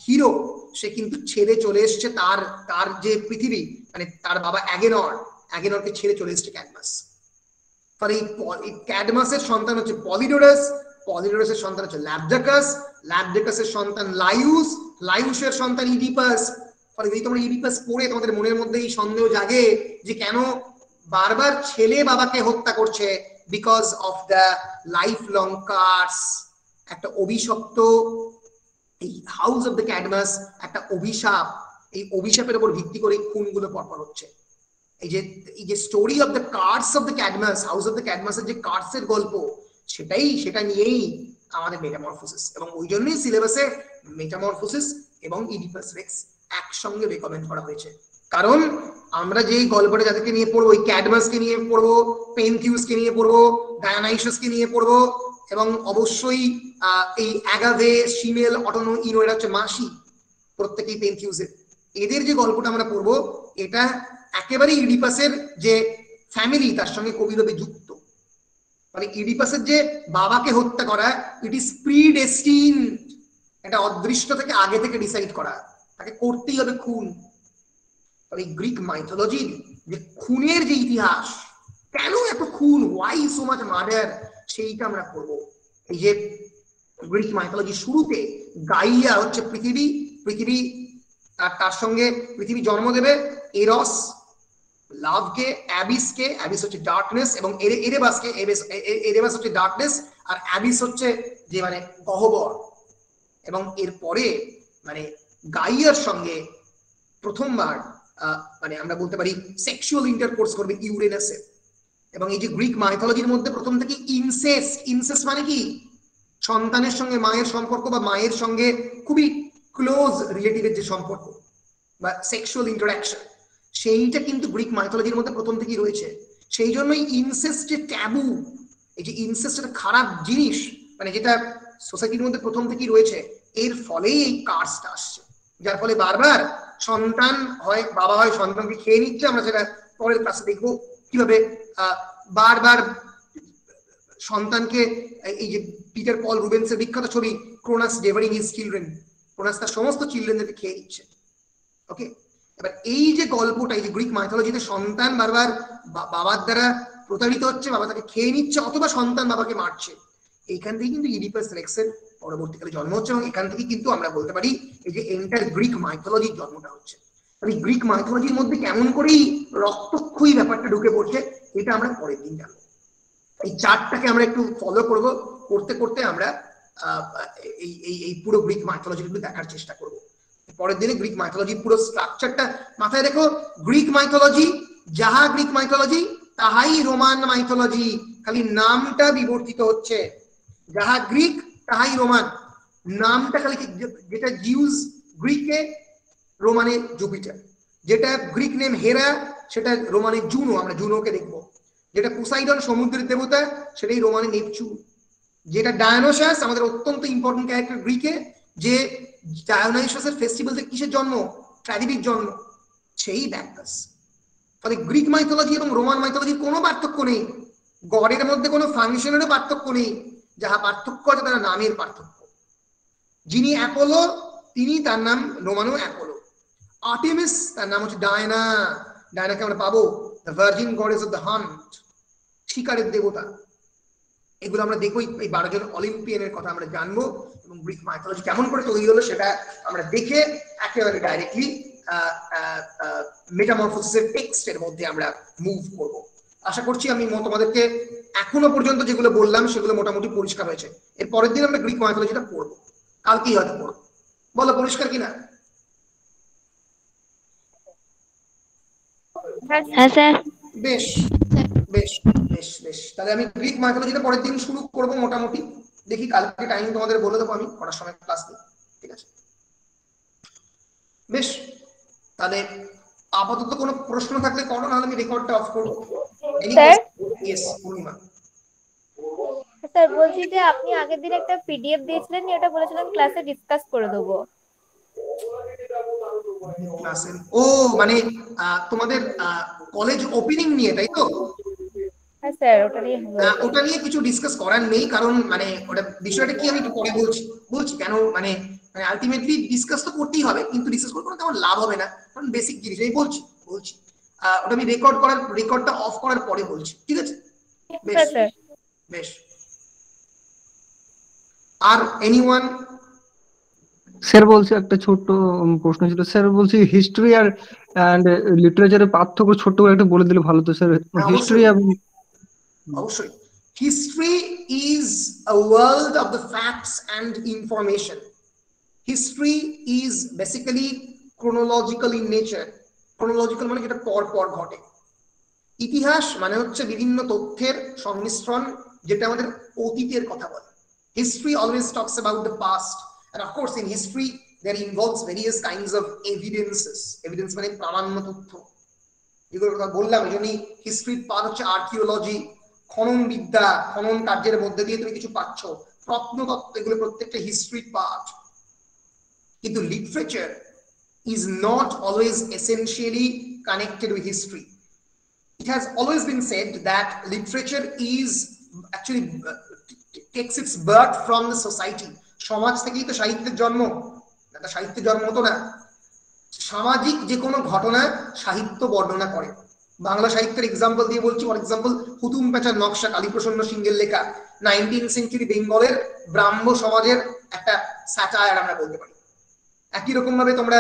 হিরো, সে কিন্তু ছেড়ে চলে এসছে তার যে পৃথিবী, তার বাবা অ্যাগেনরকে ছেড়ে চলে এসছে ক্যাডমাস। ফলে এই ক্যাডমাসের সন্তান হচ্ছে পলিডোরাস, পলিডোরাসের সন্তান হচ্ছে ল্যাবডাকাস, ল্যাবডাকাসের সন্তান লাইউস, লাইউসের সন্তান ইডিপাস। ফলে যদি তোমরা ইডিপাস পড়ে তোমাদের মনের মধ্যে এই সন্দেহ জাগে যে কেন বারবার ছেলে বাবাকে হত্যা করছে, because of the lifelong curse, একটা অভিশপ্ত এই হাউস অফ দ্য ক্যাডমাস, একটা অভিশাপ। এই অভিশাপের উপর ভিত্তি করে খুনগুলো পরপর হচ্ছে। এই যে story of the curse of the Cadmus, house of the ক্যাডমাসের যে কার্সের গল্প, সেটা নিয়েই আমাদের মেটামরফোসিস। এবং ওই জন্যই সিলেবাসে মেটামরফোসিস এবং ইডিপাস রেক্স একসঙ্গে রেকমেন্ড করা হয়েছে। কারণ আমরা যেই গল্পটা যাদেরকে নিয়ে পড়বো, ওই ক্যাডমাসকে নিয়ে পড়বো, পেনথিউসকে নিয়ে পড়বো, ডায়োনাইসাসকে নিয়ে পড়বো, এবং অবশ্যই এই অ্যাগাভে, শিমেল, অটোনো, ইনো, এরা হচ্ছে মাসি, প্রত্যেকেই পেনথিউসের। এদের যে গল্পটা আমরা পড়বো, এটা একেবারে ইডিপাসের যে ফ্যামিলি তার সঙ্গে গভীরভাবে যুক্ত। ইডিপাসের যে বাবাকে হত্যা করা, ইট ইজ প্রিডেস্টিনড, এটা অদৃষ্ট থেকে আগে থেকে ডিসাইড করা, তাকে করতেই হবে খুন। তবে গ্রিক মাইথোলজির যে খুনের যে ইতিহাস, কেন এত খুন, ওয়াই সো মাচ মার্ডার, সেইটা আমরা পড়বো। এই যে গ্রিক মাইথোলজি শুরুতে গাইয়া হচ্ছে পৃথিবী তার সঙ্গে পৃথিবী জন্ম দেবে এরস, লাভকে, অ্যাবিস হচ্ছে ডার্কনেস, এবং এরেবাস হচ্ছে ডার্কনেস, আর অ্যাবিস হচ্ছে যে গহ্বর। এবং এরপরে গাইয়ার সঙ্গে প্রথমবার আমরা বলতে পারি সেক্সুয়াল ইন্টারকোর্স করবে ইউরেনাসে। এবং এই যে গ্রিক মাইথোলজির মধ্যে প্রথম থেকে ইনসেস্ট মানে কি, সন্তানের সঙ্গে মায়ের সম্পর্ক বা মায়ের সঙ্গে খুবই ক্লোজ রিলেটিভের যে সম্পর্ক বা সেক্সুয়াল ইন্টারাকশন, সেইটা কিন্তু গ্রিক মাইথোলজির মধ্যে প্রথম থেকেই রয়েছে। সেই জন্যই ইনসেস্ট যে ট্যাবু, এই যে ইনসেস্ট একটা খারাপ জিনিস, মানে যেটা সোসাইটির মধ্যে প্রথম থেকেই রয়েছে, এর ফলেই এই কার্সটা আসছে। যার ফলে বারবার সন্তান হয়, বাবা হয় সন্তানকে খেয়ে নিচ্ছে। আমরা সেটা পরের ক্লাসে দেখবো কিভাবে বারবার সন্তানকে, এই যে পিটার পল রুবেন্সের বিখ্যাত ছবি ক্রোনাস ডেভারিং হিজ চিলড্রেন, ক্রোনাস তার সমস্ত চিলড্রেনদেরকে খেয়ে নিচ্ছে। ওকে, এবার এই যে গল্পটা, এই যে গ্রিক মাইথোলজিতে সন্তান বারবার বাবার দ্বারা প্রতারিত হচ্ছে, বাবা তাকে খেয়ে নিচ্ছে, অথবা সন্তান বাবাকে মারছে, এইখান থেকে কিন্তু ইডিপাস রেক্সের পরবর্তীকালে জন্ম হচ্ছে। এবং এখান থেকে কিন্তু আমরা বলতে পারি এই যে এন্টার গ্রিক মাইথোলজির জন্মটা হচ্ছে। মানে গ্রিক মাইথোলজির মধ্যে কেমন করেই রক্তক্ষয়ী ব্যাপারটা ঢুকে পড়ছে, এটা আমরা পরের দিন জানবো। এই চার্টটাকে আমরা একটু ফলো করব, করতে করতে আমরা এই পুরো গ্রিক মাইথোলজি দেখার চেষ্টা করব। পরের দিনে গ্রিক মাইথোলজির পুরো স্ট্রাকচারটা মাথায় রেখো। গ্রিক মাইথোলজি, যাহা গ্রিক মাইথোলজি তাহাই রোমান মাইথোলজি, খালি নামটা বিবর্তিত হচ্ছে। যাহা গ্রিক তাহাই রোমান, নামটা খালি, যেটা জিউস গ্রিকে, রোমানে জুপিটার। যেটা গ্রিক নেম হেরা, সেটা রোমানে জুনো, আমরা জুনোকে দেখবো। যেটা পোসাইডন সমুদ্রের দেবতা, সেটাই রোমানে নেপচুন। যেটা ডায়োনিসাস, আমাদের অত্যন্ত ইম্পর্টেন্ট ক্যারেক্টার গ্রিকে, যে ডায়োনিসাসের ফেস্টিভ্যাল কিসের জন্ম? ট্র্যাজেডির জন্ম, সেই ব্যাকটাস। ফলে গ্রিক মাইথোলজি এবং রোমান মাইথোলজির কোনো পার্থক্য নেই, গডের মধ্যে কোনো ফাংশনেরও পার্থক্য নেই। যাহা পার্থক্য আছে তার নামের পার্থক্য। যিনি অ্যাপোলো, তিনি, তার নাম রোমানো অ্যাপোলো। আর্টেমিস, তার নাম হচ্ছে ডায়না। ডায়নাকে আমরা পাবো the virgin goddess of the hunt, শিকারের দেবতা। এগুলো আমরা দেখবো, এই 12 জন অলিম্পিয়ানের কথা আমরা জানবো, এবং গ্রিক মাইথোলজি কেমন করে তৈরি হলো সেটা আমরা দেখে একেবারে ডাইরেক্টলি মেটামরফোসিসের টেক্সটের মধ্যে আমরা মুভ করব। আশা করছি আমি তোমাদেরকে এখনো পর্যন্ত যেগুলো বললাম সেগুলো মোটামুটি পরিষ্কার হয়েছে। এর পরের দিন আমরা গ্রিক মাইথোলজিটা পড়বো, কালকেই হয়তো পড়বো। বলো পরিষ্কার কিনা? হ্যাঁ স্যার। বেশ বেশ বেশ বেশ, তাহলে আমি গ্রিক মাইথোলজিটা পরের দিন শুরু করবো মোটামুটি। দেখি কালকে টাইম তোমাদের বলে দেবো আমি কটার সময় ক্লাস নিই, ঠিক আছে? বেশ, তাহলে আপাতত কোনো প্রশ্ন থাকলে করো, নাহলে আমি রেকর্ডটা অফ করবো। ইয়েস পূর্ণিমা। স্যার বলছি যে আপনি আগের দিন একটা পিডিএফ দিয়েছিলেন, এটা বলেছিলেন ক্লাসে ডিসকাস করে দেবো। ও মানে তোমাদের কলেজ ওপেনিং নিয়ে, তাই তো? হ্যাঁ স্যার, ওটা নিয়ে কিছু ডিসকাস করার নেই, কারণ মানে ওটা বিষয়টা কি আমি একটু পরে বলছি কেন, মানে আলটিমেটলি ডিসকাস তো করতেই হবে, কিন্তু ডিসকাস করে কোনো তেমন লাভ হবে না, কারণ বেসিক জিনিস আমি বলছি ওটা আমি রেকর্ডটা অফ করার পরে বলছি, ঠিক আছে? বেশ বেশ। আর এনিওয়ান? স্যার বলছি একটা ছোট্ট প্রশ্ন ছিল স্যার, বলছি হিস্ট্রি আর লিটারেচারের পার্থক্য ছোট্ট করে একটা বলে দিলে ভালো তো স্যার। হিস্ট্রি এবং অবশ্যই, history is a world of the facts and information. History is basically chronological in nature. Chronological মানে যেটা পর পর ঘটে। ইতিহাস মানে হচ্ছে বিভিন্ন তথ্যের সংমিশ্রণ, যেটা আমাদের অতীতের কথা বলে। History always talks about the past, and of course in history there involves various kinds of evidences. Evidence মানে প্রামাণ্য তথ্য, যেগুলোর কথা বললাম। এই জন্যই হিস্ট্রির পার্ট হচ্ছে আর্কিওলজি, খনন বিদ্যা, খনন কার্যের মধ্যে দিয়ে তুমি কিছু পাচ্ছ, প্রত্নতত্ত্ব, এগুলো প্রত্যেকটা হিস্ট্রির পার্ট। কিন্তু literature is not always essentially connected with history. It has always been said that literature is actually takes its birth from the society. সমাজ থেকেই তো সাহিত্যের জন্ম, সাহিত্যের জন্ম হতো না। সামাজিক যে কোনো ঘটনা সাহিত্য বর্ণনা করে। বাংলা সাহিত্যের এক্সাম্পল দিয়ে বলছি, ফর এক্সাম্পল হুতুম প্যাঁচার নকশা, কালীপ্রসন্ন সিংহের লেখা, 19th সেঞ্চুরি বেঙ্গলের ব্রাহ্ম সমাজের একটা স্যাটায়ার আমরা বলতে পারি। একই রকম ভাবে তোমরা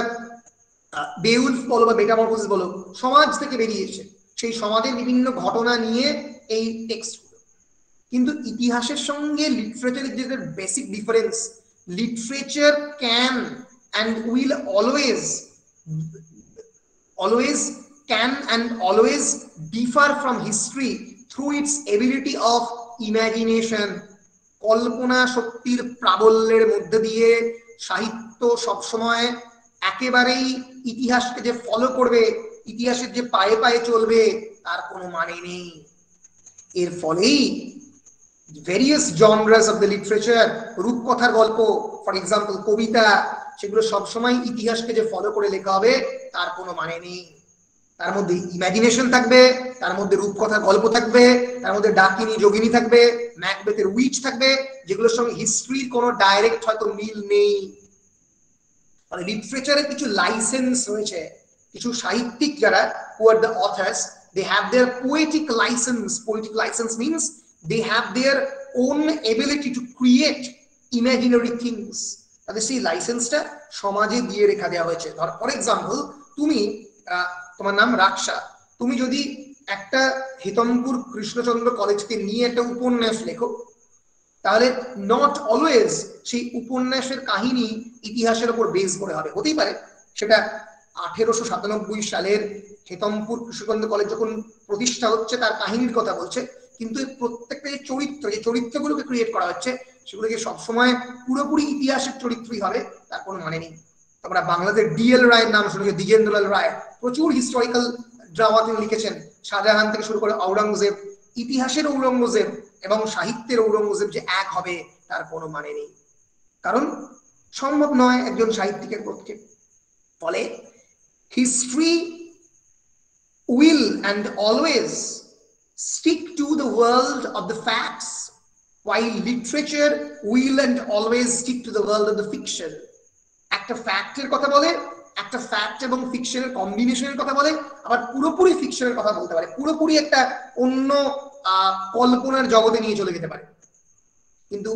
বেউলফ বলো বা মেটামরফোসিস বলো, সমাজ থেকে বেরিয়েছে, সেই সমাজের বিভিন্ন ঘটনা নিয়ে এই টেক্সট। কিন্তু ইতিহাসের সঙ্গে লিটারেচারের যে basic difference, literature can and will always differ from history through its ability of imagination. কল্পনা শক্তির প্রাবল্যের মধ্যে দিয়ে সাহিত্য সবসময় একেবারেই ইতিহাসকে যে ফলো করবে, ইতিহাসের যে পায়ে পায়ে চলবে, তার কোনো মানে নেই। এর ফলেই various genres of the literature, রূপকথার গল্প ফর এক্সাম্পল, কবিতা, সেগুলো সবসময় ইতিহাসকে যে ফলো করে লেখা হবে তার কোনো মানে নেই। তার মধ্যে ইমাজিনেশন থাকবে, তার মধ্যে রূপকথার গল্প থাকবে, তার মধ্যে ডাকিনী যোগিনী থাকবে, ম্যাকবেথের উইচ থাকবে, যেগুলোর সঙ্গে হিস্ট্রির কোনো ডাইরেক্ট হয়তো মিল নেই। মানে লিটারেচারে কিছু লাইসেন্স রয়েছে, কিছু সাহিত্যিক যারা who are the authors, they have their poetic license. Poetic license means they have their own ability to create imaginary things. তাদের সেই লাইসেন্সটা সমাজে দিয়ে রেখা দেওয়া হয়েছে। ধর ফর এক্সাম্পল, তুমি তোমার নাম রাক্ষা, তুমি যদি একটা হেতমপুর কৃষ্ণচন্দ্র কলেজকে নিয়ে একটা উপন্যাস লেখো, তাহলে নট অলওয়েজ সেই উপন্যাসের কাহিনী ইতিহাসের উপর বেস করে হবে। হতেই পারে সেটা 1897 সালের হেতমপুর কৃষ্ণচন্দ্র কলেজ যখন প্রতিষ্ঠা হচ্ছে তার কাহিনীর কথা বলছে, কিন্তু প্রত্যেকটা যে চরিত্রগুলোকে ক্রিয়েট করা হচ্ছে সেগুলোকে সবসময় পুরোপুরি ইতিহাসের চরিত্রই হবে তার কোনো মানে নেই। তোমরা বাংলাদেশ ডিএল রায়ের নাম শুনেছো, দ্বিজেন্দ্রলাল রায়, প্রচুর হিস্টোরিক্যাল ড্রামা তিনি লিখেছেন, শাহজাহান থেকে শুরু করে আওরঙ্গজেব। ইতিহাসের ঔরঙ্গজেব এবং সাহিত্যের ঔরঙ্গজেব যে এক হবে তার কোনো মানে নেই, কারণ সম্ভব নয় একজন সাহিত্যিকের পক্ষে। ফলে history will and always stick to the world of the facts, while literature will and always stick to the world of the fiction. একটা ফ্যাক্টের কথা বলে, একটা ফ্যাক্ট এবং ফিকশনের কম্বিনেশনের কথা বলে, আবার পুরোপুরি ফিকশনের কথা বলতে পারে, পুরোপুরি একটা অন্য কল্পনার জগতে নিয়ে চলে যেতে পারে। কিন্তু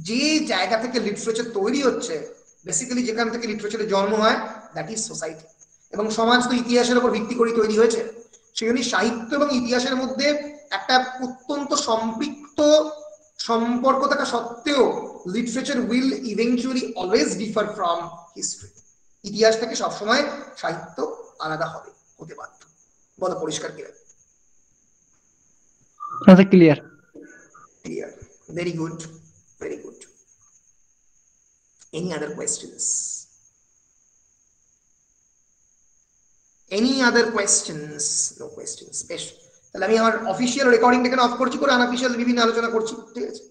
যে জায়গা থেকে লিটারেচার তৈরি হচ্ছে, বেসিক্যালি যেখান থেকে লিটারেচারের জন্ম হয়, দ্যাট ইজ সোসাইটি। এবং সমাজ তো ইতিহাসের উপর ভিত্তি করে তৈরি হয়েছে, সেখানে সাহিত্য এবং ইতিহাসের মধ্যে একটা অত্যন্ত সম্পৃক্ত সম্পর্ক থাকা সত্ত্বেও literature will eventually always differ from history. ইতিহাস থেকে সবসময় সাহিত্য আলাদা হতে বাধ্য। বলো পরিষ্কার কিনা? Clear. Clear. Very good. Very good. Any other questions? Any other questions? No questions. বেশ, তাহলে আমি আমার অফিসিয়াল রেকর্ডিংটা কেন অফ করছি, করে আনঅফিসিয়াল বিভিন্ন আলোচনা করছি, ঠিক আছে?